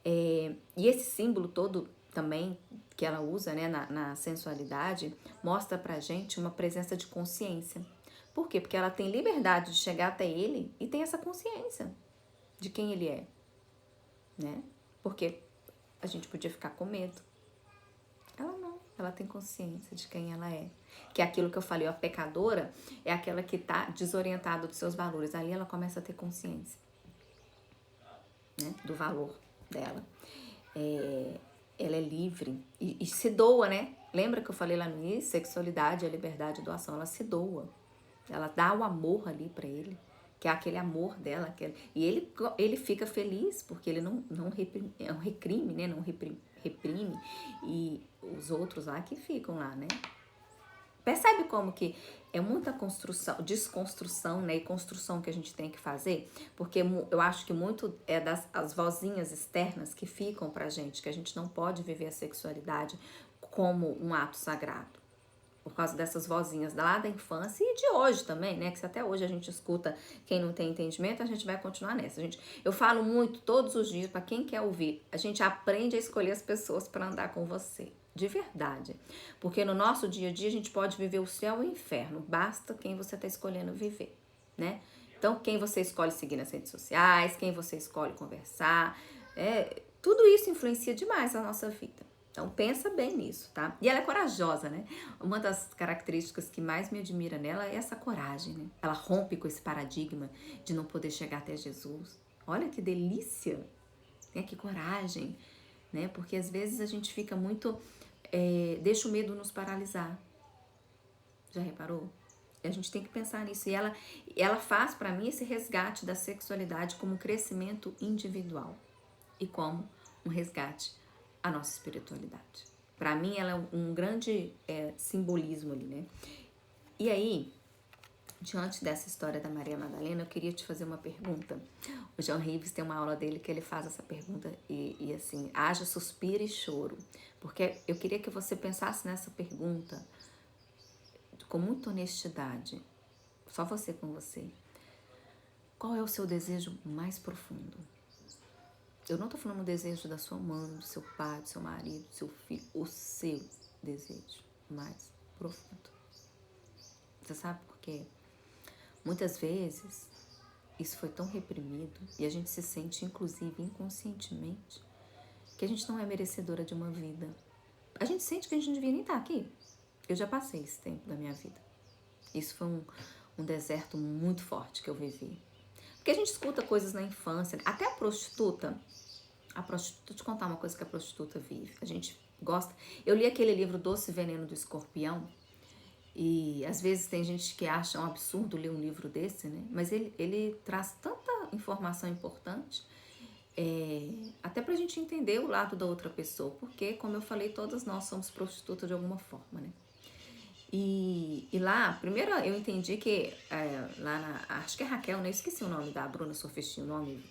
E esse símbolo todo também que ela usa, né, na sensualidade, mostra pra gente uma presença de consciência. Por quê? Porque ela tem liberdade de chegar até ele e tem essa consciência de quem ele é, né? Porque a gente podia ficar com medo. Ela não, ela tem consciência de quem ela é. Que é aquilo que eu falei, a pecadora é aquela que tá desorientada dos seus valores. Ali ela começa a ter consciência, né, do valor dela. Ela é livre e se doa, né? Lembra que eu falei lá no início? Sexualidade é liberdade e doação. Ela se doa. Ela dá o amor ali pra ele, que é aquele amor dela. E ele fica feliz porque ele não reprime, né? Não reprime. E os outros lá que ficam lá, né? Percebe como que é muita construção, desconstrução, né, e construção que a gente tem que fazer? Porque eu acho que muito é as vozinhas externas que ficam pra gente, que a gente não pode viver a sexualidade como um ato sagrado. Por causa dessas vozinhas lá da infância e de hoje também, né? Que se até hoje a gente escuta quem não tem entendimento, a gente vai continuar nessa. Eu falo muito todos os dias para quem quer ouvir. A gente aprende a escolher as pessoas para andar com você. De verdade. Porque no nosso dia a dia a gente pode viver o céu e o inferno. Basta quem você está escolhendo viver, né? Então, quem você escolhe seguir nas redes sociais, quem você escolhe conversar, tudo isso influencia demais a nossa vida. Então, pensa bem nisso, tá? E ela é corajosa, né? Uma das características que mais me admira nela é essa coragem, né? Ela rompe com esse paradigma de não poder chegar até Jesus. Olha que delícia, né? Que coragem, né? Porque às vezes a gente fica muito... deixa o medo nos paralisar. Já reparou? A gente tem que pensar nisso. E ela faz para mim esse resgate da sexualidade como um crescimento individual e como um resgate à nossa espiritualidade. Para mim ela é um grande simbolismo ali, né? E aí, diante dessa história da Maria Madalena, eu queria te fazer uma pergunta. O John Reeves tem uma aula dele que ele faz essa pergunta e assim, haja suspiro e choro. Porque eu queria que você pensasse nessa pergunta com muita honestidade. Só você com você. Qual é o seu desejo mais profundo? Eu não tô falando do desejo da sua mãe, do seu pai, do seu marido, do seu filho, o seu. desejo mais profundo. Você sabe por quê? Muitas vezes isso foi tão reprimido e a gente se sente, inclusive inconscientemente, que a gente não é merecedora de uma vida. A gente sente que a gente não devia nem estar aqui. Eu já passei esse tempo da minha vida. Isso foi um deserto muito forte que eu vivi. Porque a gente escuta coisas na infância, até a prostituta, vou te contar uma coisa que a prostituta vive. A gente gosta. Eu li aquele livro Doce Veneno do Escorpião, e às vezes tem gente que acha um absurdo ler um livro desse, né? Mas ele traz tanta informação importante, até pra gente entender o lado da outra pessoa, porque, como eu falei, todas nós somos prostitutas de alguma forma, né? E lá, primeiro eu entendi que acho que é Raquel, né? Eu esqueci o nome da Bruna Surfistinha, o nome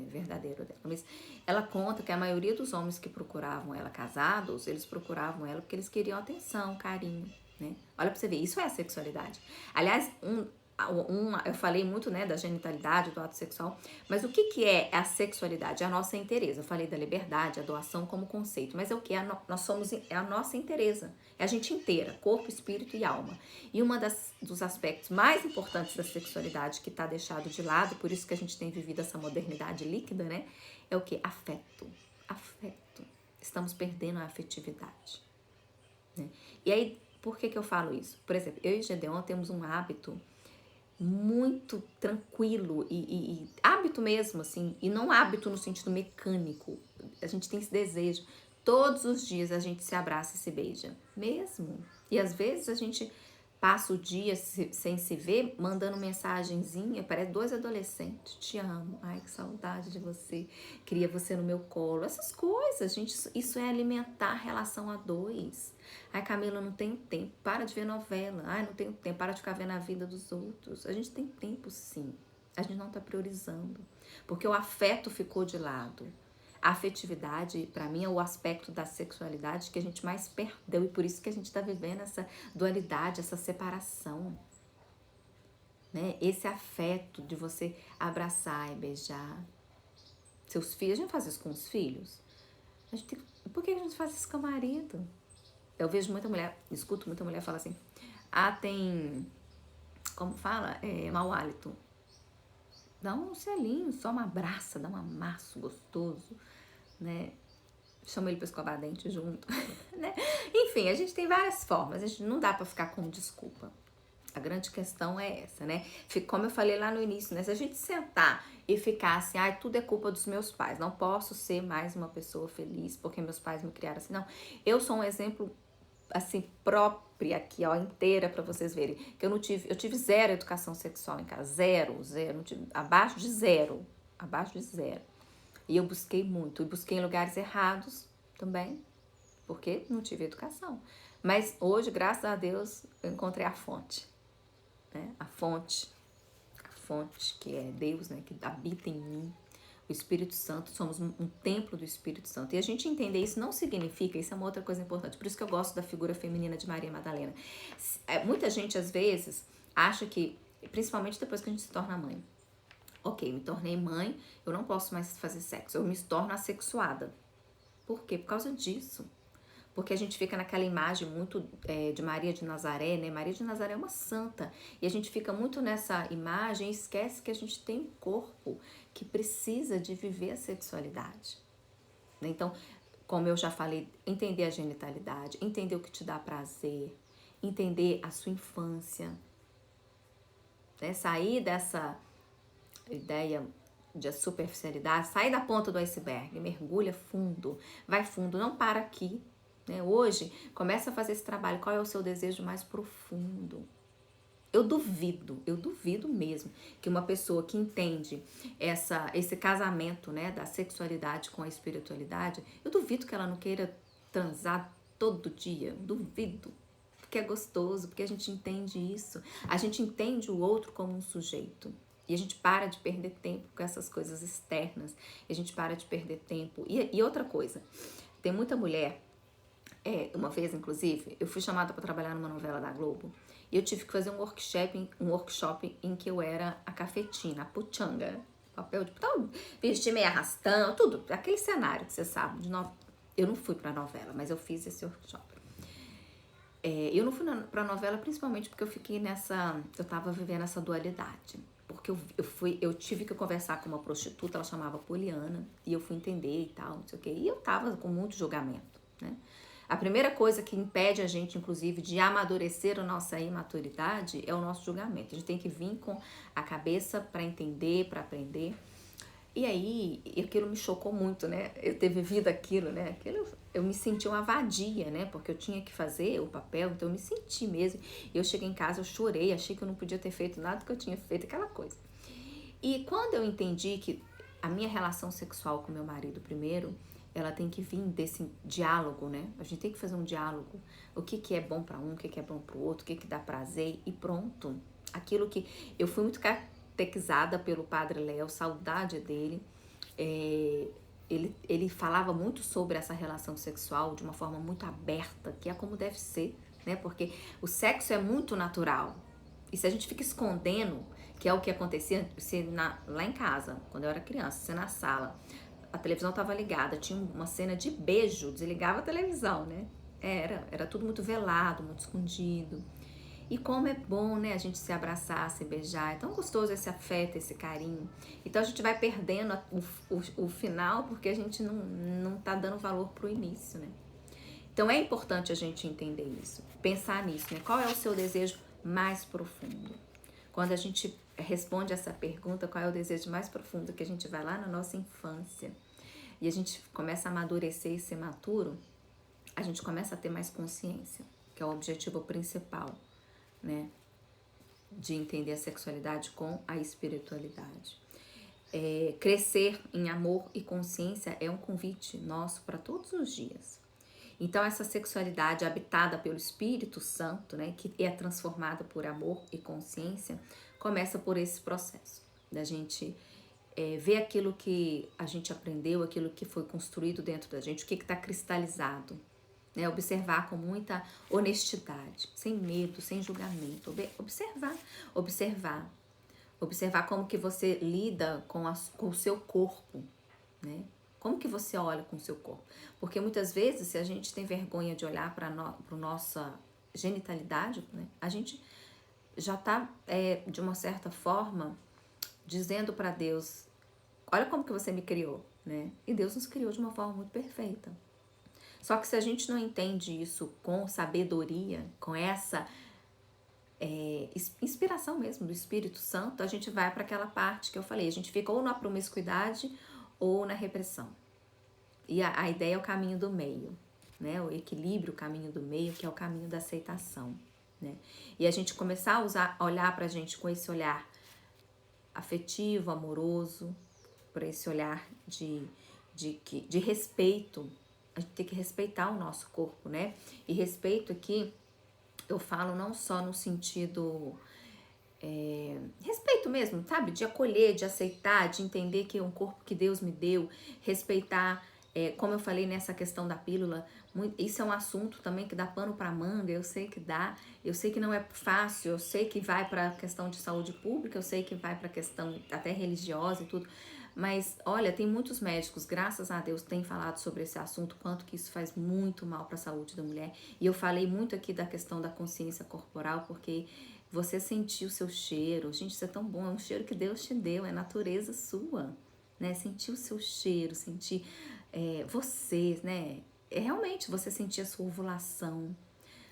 verdadeiro dela, mas ela conta que a maioria dos homens que procuravam ela casados, eles procuravam ela porque eles queriam atenção, carinho, né? Olha pra você ver, isso é a sexualidade. Aliás, eu falei muito, né, da genitalidade, do ato sexual, mas o que é a sexualidade? É a nossa inteireza. Eu falei da liberdade, a doação como conceito, mas é o que? Nós somos, é a nossa inteireza, é a gente inteira, corpo, espírito e alma. E dos aspectos mais importantes da sexualidade que está deixado de lado, por isso que a gente tem vivido essa modernidade líquida, né, é o que? Afeto. Estamos perdendo a afetividade, né? E aí, por que eu falo isso? Por exemplo, eu e Gedeon temos um hábito muito tranquilo e hábito mesmo, assim, e não hábito no sentido mecânico. A gente tem esse desejo. Todos os dias a gente se abraça e se beija, mesmo. E às vezes a gente passa o dia sem se ver, mandando mensagenzinha, parece 2 adolescentes. Te amo, ai que saudade de você, queria você no meu colo. Essas coisas, gente, isso é alimentar a relação a 2. Ai, Camila, não tenho tempo, para de ver novela. Ai, não tenho tempo, para de ficar vendo a vida dos outros. A gente tem tempo, sim. A gente não tá priorizando, porque o afeto ficou de lado. A afetividade, para mim, é o aspecto da sexualidade que a gente mais perdeu, e por isso que a gente tá vivendo essa dualidade, essa separação, né? Esse afeto de você abraçar e beijar seus filhos. A gente faz isso com os filhos? Por que a gente faz isso com o marido? Eu vejo muita mulher, escuto muita mulher falar assim, tem, como fala, mau hálito. Dá um selinho, só uma abraça, dá um amasso gostoso, né? Chama ele pra escovar dente junto, né? Enfim, a gente tem várias formas, a gente não dá pra ficar com desculpa. A grande questão é essa, né? Como eu falei lá no início, né? Se a gente sentar e ficar assim, tudo é culpa dos meus pais, não posso ser mais uma pessoa feliz porque meus pais me criaram assim. Não, eu sou um exemplo assim, própria aqui, ó, inteira, pra vocês verem, que eu tive 0 educação sexual em casa, zero, não tive, abaixo de zero, e eu busquei muito, e busquei em lugares errados também, porque não tive educação, mas hoje, graças a Deus, eu encontrei a fonte, né, a fonte que é Deus, né, que habita em mim, o Espírito Santo, somos um templo do Espírito Santo. E a gente entender isso não significa, isso é uma outra coisa importante, por isso que eu gosto da figura feminina de Maria Madalena. Muita gente, às vezes, acha que, principalmente depois que a gente se torna mãe, ok, me tornei mãe, eu não posso mais fazer sexo, eu me torno assexuada. Por quê? Por causa disso. Porque a gente fica naquela imagem muito de Maria de Nazaré, né? Maria de Nazaré é uma santa. E a gente fica muito nessa imagem e esquece que a gente tem um corpo que precisa de viver a sexualidade. Então, como eu já falei, entender a genitalidade, entender o que te dá prazer, entender a sua infância, né? Sair dessa ideia de superficialidade, sair da ponta do iceberg, mergulha fundo, vai fundo, não para aqui. Né? Hoje, começa a fazer esse trabalho. Qual é o seu desejo mais profundo? Eu duvido mesmo que uma pessoa que entende esse casamento, né, da sexualidade com a espiritualidade, eu duvido que ela não queira transar todo dia. Duvido. Porque é gostoso, porque a gente entende isso. A gente entende o outro como um sujeito. E a gente para de perder tempo com essas coisas externas. E a gente para de perder tempo. E outra coisa, tem muita mulher. Uma vez, inclusive, eu fui chamada para trabalhar numa novela da Globo e eu tive que fazer um workshop em que eu era a cafetina, a puchanga, papel de vestir meio arrastão, tudo, aquele cenário que você sabe. Eu não fui pra novela, mas eu fiz esse workshop. Eu não fui pra novela principalmente porque eu fiquei eu tava vivendo essa dualidade. Porque eu tive que conversar com uma prostituta, ela chamava Poliana, e eu fui entender e tal, não sei o quê. E eu tava com muito julgamento, né? A primeira coisa que impede a gente, inclusive, de amadurecer a nossa imaturidade é o nosso julgamento. A gente tem que vir com a cabeça para entender, para aprender. E aí, aquilo me chocou muito, né? Eu ter vivido aquilo, né? Eu me senti uma vadia, né? Porque eu tinha que fazer o papel, então eu me senti mesmo. Eu cheguei em casa, eu chorei, achei que eu não podia ter feito nada que eu tinha feito, aquela coisa. E quando eu entendi que a minha relação sexual com meu marido primeiro, ela tem que vir desse diálogo, né? A gente tem que fazer um diálogo. O que é bom para um, o que é bom para o outro, o que dá prazer e pronto. Aquilo que eu fui muito catequizada pelo Padre Léo, saudade dele. Ele falava muito sobre essa relação sexual de uma forma muito aberta, que é como deve ser, né? Porque o sexo é muito natural. E se a gente fica escondendo, que é o que acontecia lá em casa, quando eu era criança, você na sala, a televisão estava ligada, tinha uma cena de beijo, desligava a televisão, né? Era tudo muito velado, muito escondido. E como é bom, né, a gente se abraçar, se beijar, é tão gostoso esse afeto, esse carinho. Então a gente vai perdendo o final porque a gente não tá dando valor pro início, né? Então é importante a gente entender isso, pensar nisso, né? Qual é o seu desejo mais profundo? Quando a gente responde essa pergunta, qual é o desejo mais profundo, que a gente vai lá na nossa infância e a gente começa a amadurecer e ser maturo, a gente começa a ter mais consciência, que é o objetivo principal, né? De entender a sexualidade com a espiritualidade. Crescer em amor e consciência é um convite nosso para todos os dias. Então essa sexualidade habitada pelo Espírito Santo, né, que é transformada por amor e consciência, começa por esse processo da gente ver aquilo que a gente aprendeu, aquilo que foi construído dentro da gente, o que está cristalizado, né? Observar com muita honestidade, sem medo, sem julgamento, observar como que você lida com o seu corpo, né? Como que você olha com o seu corpo? Porque muitas vezes, se a gente tem vergonha de olhar para a nossa genitalidade, né, a gente já está, de uma certa forma, dizendo para Deus, olha como que você me criou, né? E Deus nos criou de uma forma muito perfeita. Só que se a gente não entende isso com sabedoria, com essa inspiração mesmo do Espírito Santo, a gente vai para aquela parte que eu falei, a gente fica ou na promiscuidade ou na repressão. E a ideia é o caminho do meio, né? O equilíbrio, o caminho do meio, que é o caminho da aceitação, né? E a gente começar a olhar pra gente com esse olhar afetivo, amoroso, por esse olhar de respeito. A gente tem que respeitar o nosso corpo, né? E respeito aqui, eu falo não só no sentido respeito mesmo, sabe? De acolher, de aceitar, de entender que é um corpo que Deus me deu, respeitar, como eu falei nessa questão da pílula, isso é um assunto também que dá pano para manga, eu sei que dá, eu sei que não é fácil, eu sei que vai para a questão de saúde pública, eu sei que vai para a questão até religiosa e tudo, mas olha, tem muitos médicos, graças a Deus, têm falado sobre esse assunto, quanto que isso faz muito mal para a saúde da mulher, e eu falei muito aqui da questão da consciência corporal, porque você sentir o seu cheiro, gente, isso é tão bom, é um cheiro que Deus te deu, é natureza sua, né? Sentir o seu cheiro, sentir você, né? Realmente você sentir a sua ovulação,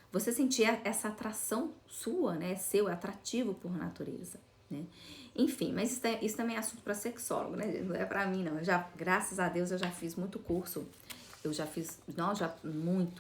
você sentir essa atração sua, né? Seu, é atrativo por natureza, né? Enfim, mas isso também é assunto para sexólogo, né? Não é para mim, não. Graças a Deus, eu já fiz muito curso. Eu já fiz,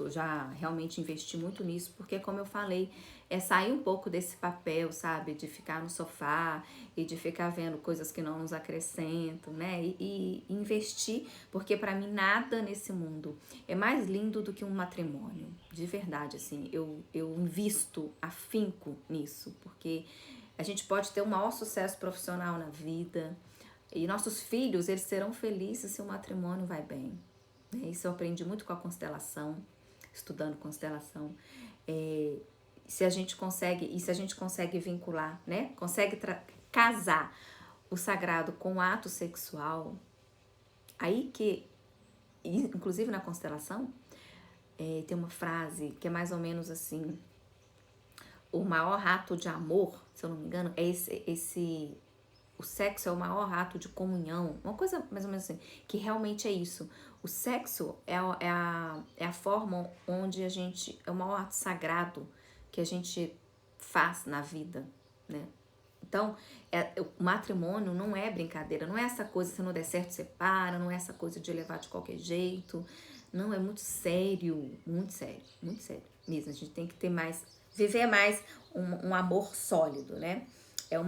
já realmente investi muito nisso, porque como eu falei, é sair um pouco desse papel, sabe, de ficar no sofá e de ficar vendo coisas que não nos acrescentam, né, e investir, porque para mim nada nesse mundo é mais lindo do que um matrimônio, de verdade, assim, eu invisto afinco nisso, porque a gente pode ter o maior sucesso profissional na vida, e nossos filhos, eles serão felizes se o matrimônio vai bem. Isso eu aprendi muito com a constelação, estudando constelação. Se a gente consegue vincular, né? Consegue casar o sagrado com o ato sexual, aí que, inclusive na constelação, Tem uma frase que é mais ou menos assim: o maior ato de amor, se eu não me engano, é o sexo é o maior ato de comunhão, uma coisa mais ou menos assim, que realmente é isso. O sexo é a forma onde a gente, é o maior ato sagrado que a gente faz na vida, né? Então, o matrimônio não é brincadeira, não é essa coisa, se não der certo, separa, não é essa coisa de levar de qualquer jeito. Não, é muito sério, muito sério, muito sério mesmo. A gente tem que ter mais, viver mais um amor sólido, né? É o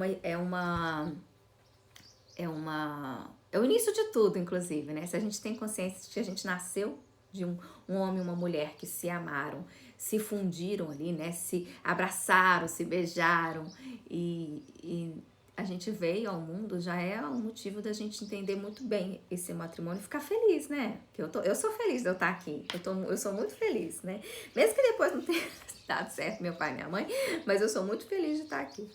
início de tudo, inclusive, né? Se a gente tem consciência de que a gente nasceu de um homem e uma mulher que se amaram, se fundiram ali, né? Se abraçaram, se beijaram e a gente veio ao mundo, já é um motivo da gente entender muito bem esse matrimônio e ficar feliz, né? Eu sou feliz de eu estar aqui, eu sou muito feliz, né? Mesmo que depois não tenha dado certo meu pai e minha mãe, mas eu sou muito feliz de estar aqui.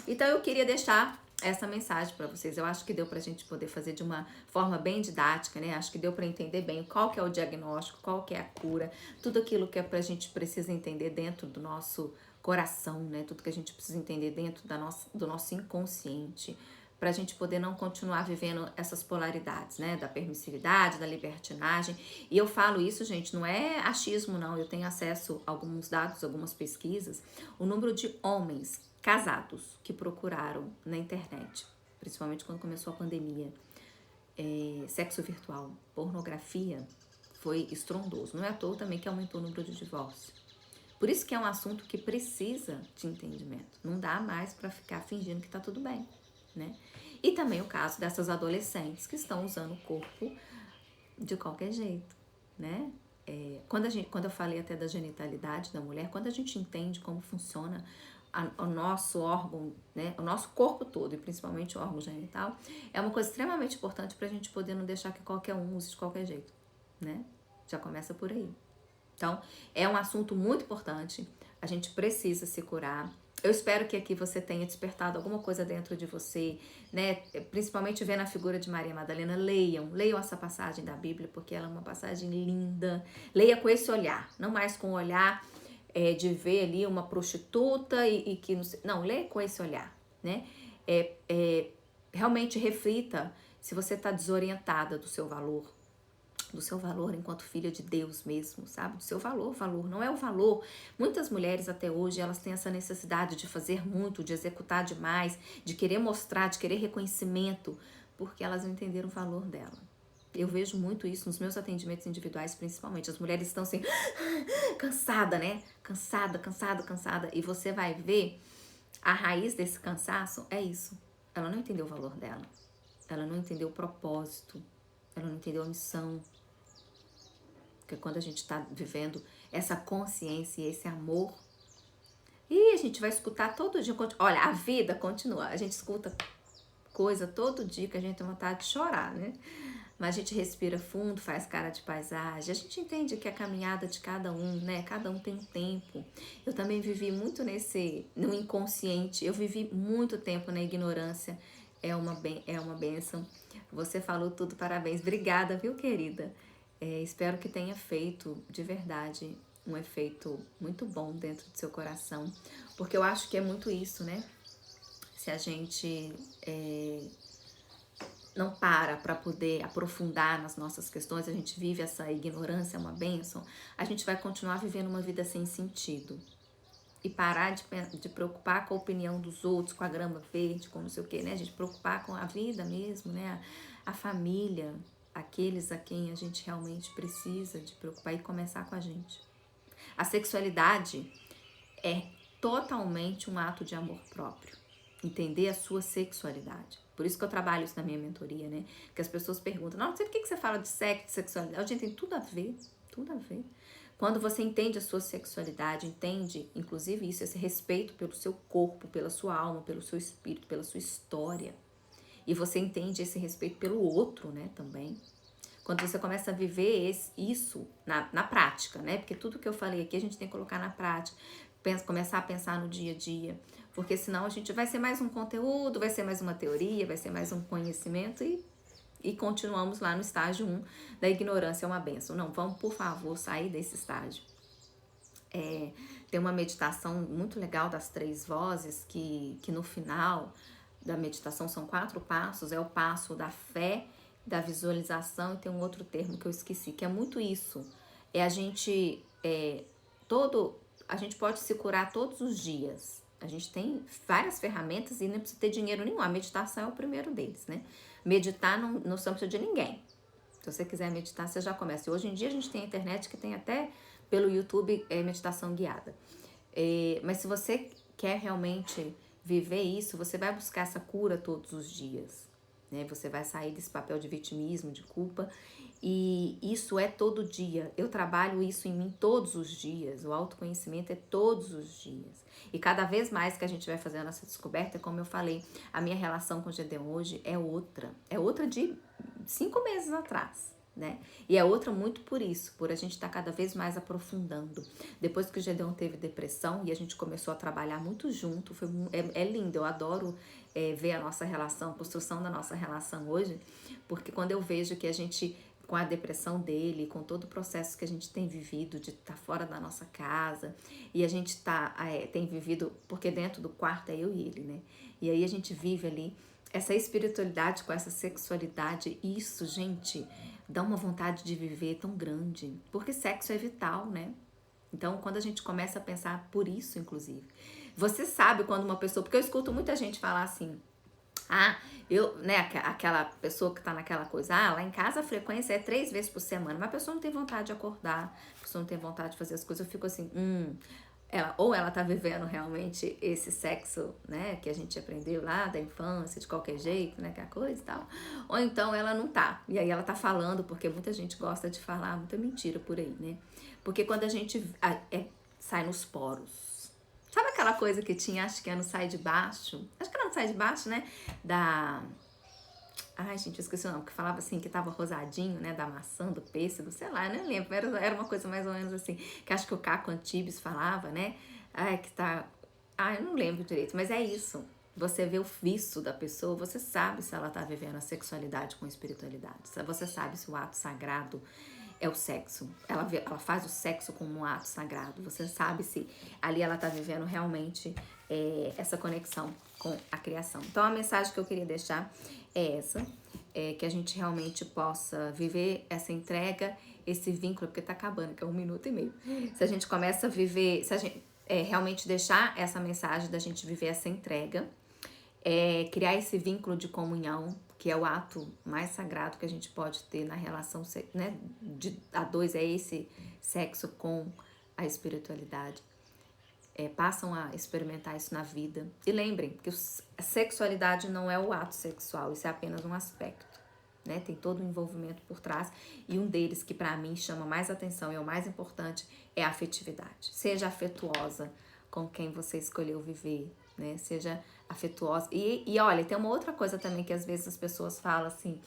Então eu queria deixar essa mensagem para vocês. Eu acho que deu pra gente poder fazer de uma forma bem didática, né? Acho que deu para entender bem qual que é o diagnóstico, qual que é a cura, tudo aquilo que a gente precisa entender dentro do nosso coração, né? Tudo que a gente precisa entender dentro do nosso inconsciente, para a gente poder não continuar vivendo essas polaridades, né? Da permissividade, da libertinagem. E eu falo isso, gente, não é achismo, não. Eu tenho acesso a alguns dados, algumas pesquisas. O número de homens casados que procuraram na internet, principalmente quando começou a pandemia, sexo virtual, pornografia, foi estrondoso. Não é à toa também que aumentou o número de divórcios. Por isso que é um assunto que precisa de entendimento. Não dá mais para ficar fingindo que tá tudo bem, né? E também o caso dessas adolescentes que estão usando o corpo de qualquer jeito, né? Quando eu falei até da genitalidade da mulher, quando a gente entende como funciona o nosso órgão, né, o nosso corpo todo, e principalmente o órgão genital, é uma coisa extremamente importante para a gente poder não deixar que qualquer um use de qualquer jeito, né? Já começa por aí. Então, é um assunto muito importante, a gente precisa se curar. Eu espero que aqui você tenha despertado alguma coisa dentro de você, né? Principalmente vendo a figura de Maria Madalena. Leiam essa passagem da Bíblia, porque ela é uma passagem linda. Leia com esse olhar, não mais com o olhar de ver ali uma prostituta e que não sei. Não, leia com esse olhar, né? Realmente reflita se você está desorientada do seu valor enquanto filha de Deus mesmo, sabe? Do seu valor não é o valor. Muitas mulheres até hoje, elas têm essa necessidade de fazer muito, de executar demais, de querer mostrar, de querer reconhecimento, porque elas não entenderam o valor dela. Eu vejo muito isso nos meus atendimentos individuais, principalmente. As mulheres estão assim, cansada, né? Cansada. E você vai ver a raiz desse cansaço é isso. Ela não entendeu o valor dela. Ela não entendeu o propósito. Ela não entendeu a missão. Porque quando a gente está vivendo essa consciência e esse amor, e a gente vai escutar todo dia. Olha, a vida continua. A gente escuta coisa todo dia que a gente tem vontade de chorar, né? Mas a gente respira fundo, faz cara de paisagem. A gente entende que a caminhada de cada um, né? Cada um tem um tempo. Eu também vivi muito no inconsciente. Eu vivi muito tempo na ignorância. É uma bênção. Você falou tudo, parabéns. Obrigada, viu, querida? Espero que tenha feito, de verdade, um efeito muito bom dentro do seu coração. Porque eu acho que é muito isso, né? Se a gente não para poder aprofundar nas nossas questões, a gente vive essa ignorância, é uma bênção, a gente vai continuar vivendo uma vida sem sentido. E parar de preocupar com a opinião dos outros, com a grama verde, com não sei o quê, né? A gente preocupar com a vida mesmo, né? A família, aqueles a quem a gente realmente precisa de preocupar e começar com a gente. A sexualidade é totalmente um ato de amor próprio. Entender a sua sexualidade. Por isso que eu trabalho isso na minha mentoria, né? Que as pessoas perguntam, não sei por que você fala de sexo, de sexualidade. Gente, tem tudo a ver, tudo a ver. Quando você entende a sua sexualidade, entende, inclusive isso, esse respeito pelo seu corpo, pela sua alma, pelo seu espírito, pela sua história. E você entende esse respeito pelo outro, né, também. Quando você começa a viver isso na prática, né? Porque tudo que eu falei aqui a gente tem que colocar na prática. Começar a pensar no dia a dia. Porque senão a gente vai ser mais um conteúdo, vai ser mais uma teoria, vai ser mais um conhecimento e e continuamos lá no estágio 1 da ignorância é uma bênção. Não, vamos, por favor, sair desse estágio. Tem uma meditação muito legal das 3 vozes, que no final da meditação são 4 passos, é o passo da fé, da visualização, e tem um outro termo que eu esqueci, que é muito isso. A gente pode se curar todos os dias. A gente tem várias ferramentas e não precisa ter dinheiro nenhum. A meditação é o primeiro deles, né? Meditar não precisa de ninguém. Se você quiser meditar, você já começa. E hoje em dia a gente tem a internet que tem até pelo YouTube meditação guiada. Mas se você quer realmente viver isso, você vai buscar essa cura todos os dias, né? Você vai sair desse papel de vitimismo, de culpa, e isso é todo dia. Eu trabalho isso em mim todos os dias. O autoconhecimento é todos os dias. E cada vez mais que a gente vai fazendo essa descoberta, como eu falei, a minha relação com o Gedeon hoje é outra. É outra de 5 meses atrás, né? E é outra muito por isso, por a gente estar cada vez mais aprofundando. Depois que o Gedeon teve depressão e a gente começou a trabalhar muito junto, é lindo, eu adoro ver a nossa relação, a construção da nossa relação hoje, porque quando eu vejo que a gente, com a depressão dele, com todo o processo que a gente tem vivido de estar fora da nossa casa, e a gente tem vivido, porque dentro do quarto é eu e ele, né? E aí a gente vive ali essa espiritualidade com essa sexualidade, isso, gente, dá uma vontade de viver tão grande, porque sexo é vital, né? Então, quando a gente começa a pensar por isso, inclusive, você sabe quando uma pessoa, porque eu escuto muita gente falar assim, aquela pessoa que tá naquela coisa, lá em casa a frequência é 3 vezes por semana, mas a pessoa não tem vontade de acordar, a pessoa não tem vontade de fazer as coisas, eu fico assim, ela tá vivendo realmente esse sexo, né, que a gente aprendeu lá da infância, de qualquer jeito, né, que é a coisa e tal, ou então ela não tá, e aí ela tá falando, porque muita gente gosta de falar muita mentira por aí, né, porque quando a gente sai nos poros, sabe aquela coisa que tinha, acho que é no Sai de Baixo, acho que era no Sai de Baixo, né, ai, gente, eu esqueci o nome, que falava assim, que tava rosadinho, né, da maçã, do pêssego, sei lá, nem lembro, era uma coisa mais ou menos assim, que acho que o Caco Antibes falava, né, eu não lembro direito, mas é isso, você vê o vício da pessoa, você sabe se ela tá vivendo a sexualidade com espiritualidade, você sabe se o ato sagrado é o sexo, ela faz o sexo como um ato sagrado, você sabe se ali ela tá vivendo realmente essa conexão com a criação. Então a mensagem que eu queria deixar é essa, que a gente realmente possa viver essa entrega, esse vínculo, porque tá acabando, que é 1 minuto e meio. Se a gente começa a viver, se a gente realmente deixar essa mensagem da gente viver essa entrega, criar esse vínculo de comunhão, que é o ato mais sagrado que a gente pode ter na relação, né, a dois, é esse sexo com a espiritualidade. Passam a experimentar isso na vida. E lembrem que a sexualidade não é o ato sexual, isso é apenas um aspecto, né? Tem todo um envolvimento por trás, e um deles que para mim chama mais atenção e é o mais importante é a afetividade. Seja afetuosa com quem você escolheu viver, né? Seja afetuosa. E olha, tem uma outra coisa também que às vezes as pessoas falam assim,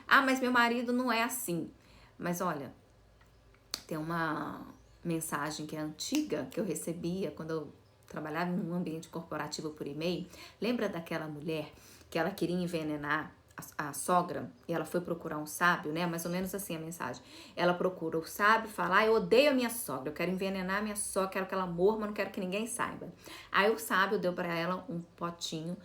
mas meu marido não é assim. Mas olha, tem uma mensagem que é antiga, que eu recebia quando eu trabalhava em um ambiente corporativo por e-mail. Lembra daquela mulher que ela queria envenenar a sogra, e ela foi procurar um sábio, né? Mais ou menos assim a mensagem. Ela procura o sábio e fala, eu odeio a minha sogra, eu quero envenenar a minha sogra, quero que ela morra, mas não quero que ninguém saiba. Aí o sábio deu para ela um potinho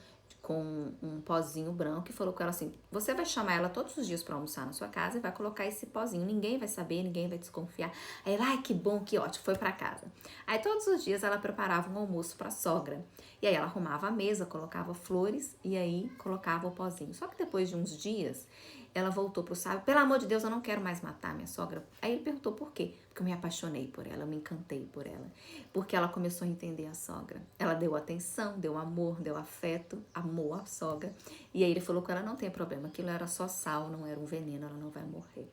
com um pozinho branco e falou com ela assim, você vai chamar ela todos os dias para almoçar na sua casa e vai colocar esse pozinho, ninguém vai saber, ninguém vai desconfiar. Aí ela, que bom, que ótimo, foi para casa. Aí todos os dias ela preparava um almoço para a sogra, e aí ela arrumava a mesa, colocava flores e aí colocava o pozinho. Só que depois de uns dias, ela voltou pro sábio, pelo amor de Deus, eu não quero mais matar minha sogra. Aí ele perguntou por quê? Porque eu me apaixonei por ela, eu me encantei por ela. Porque ela começou a entender a sogra. Ela deu atenção, deu amor, deu afeto, amou a sogra. E aí ele falou que ela não tem problema, aquilo era só sal, não era um veneno, ela não vai morrer.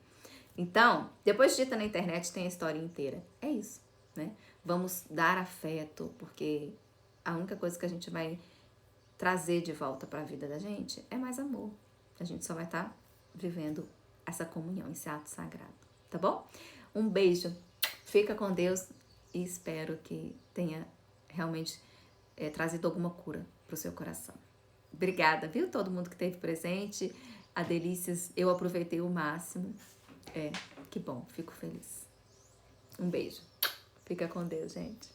Então, depois de dita na internet tem a história inteira. É isso, né? Vamos dar afeto, porque a única coisa que a gente vai trazer de volta para a vida da gente é mais amor. A gente só vai estar vivendo essa comunhão, esse ato sagrado, tá bom? Um beijo, fica com Deus e espero que tenha realmente trazido alguma cura pro seu coração. Obrigada, viu? Todo mundo que esteve presente. a Delícias, eu aproveitei o máximo. Que bom, fico feliz. Um beijo. Fica com Deus, gente.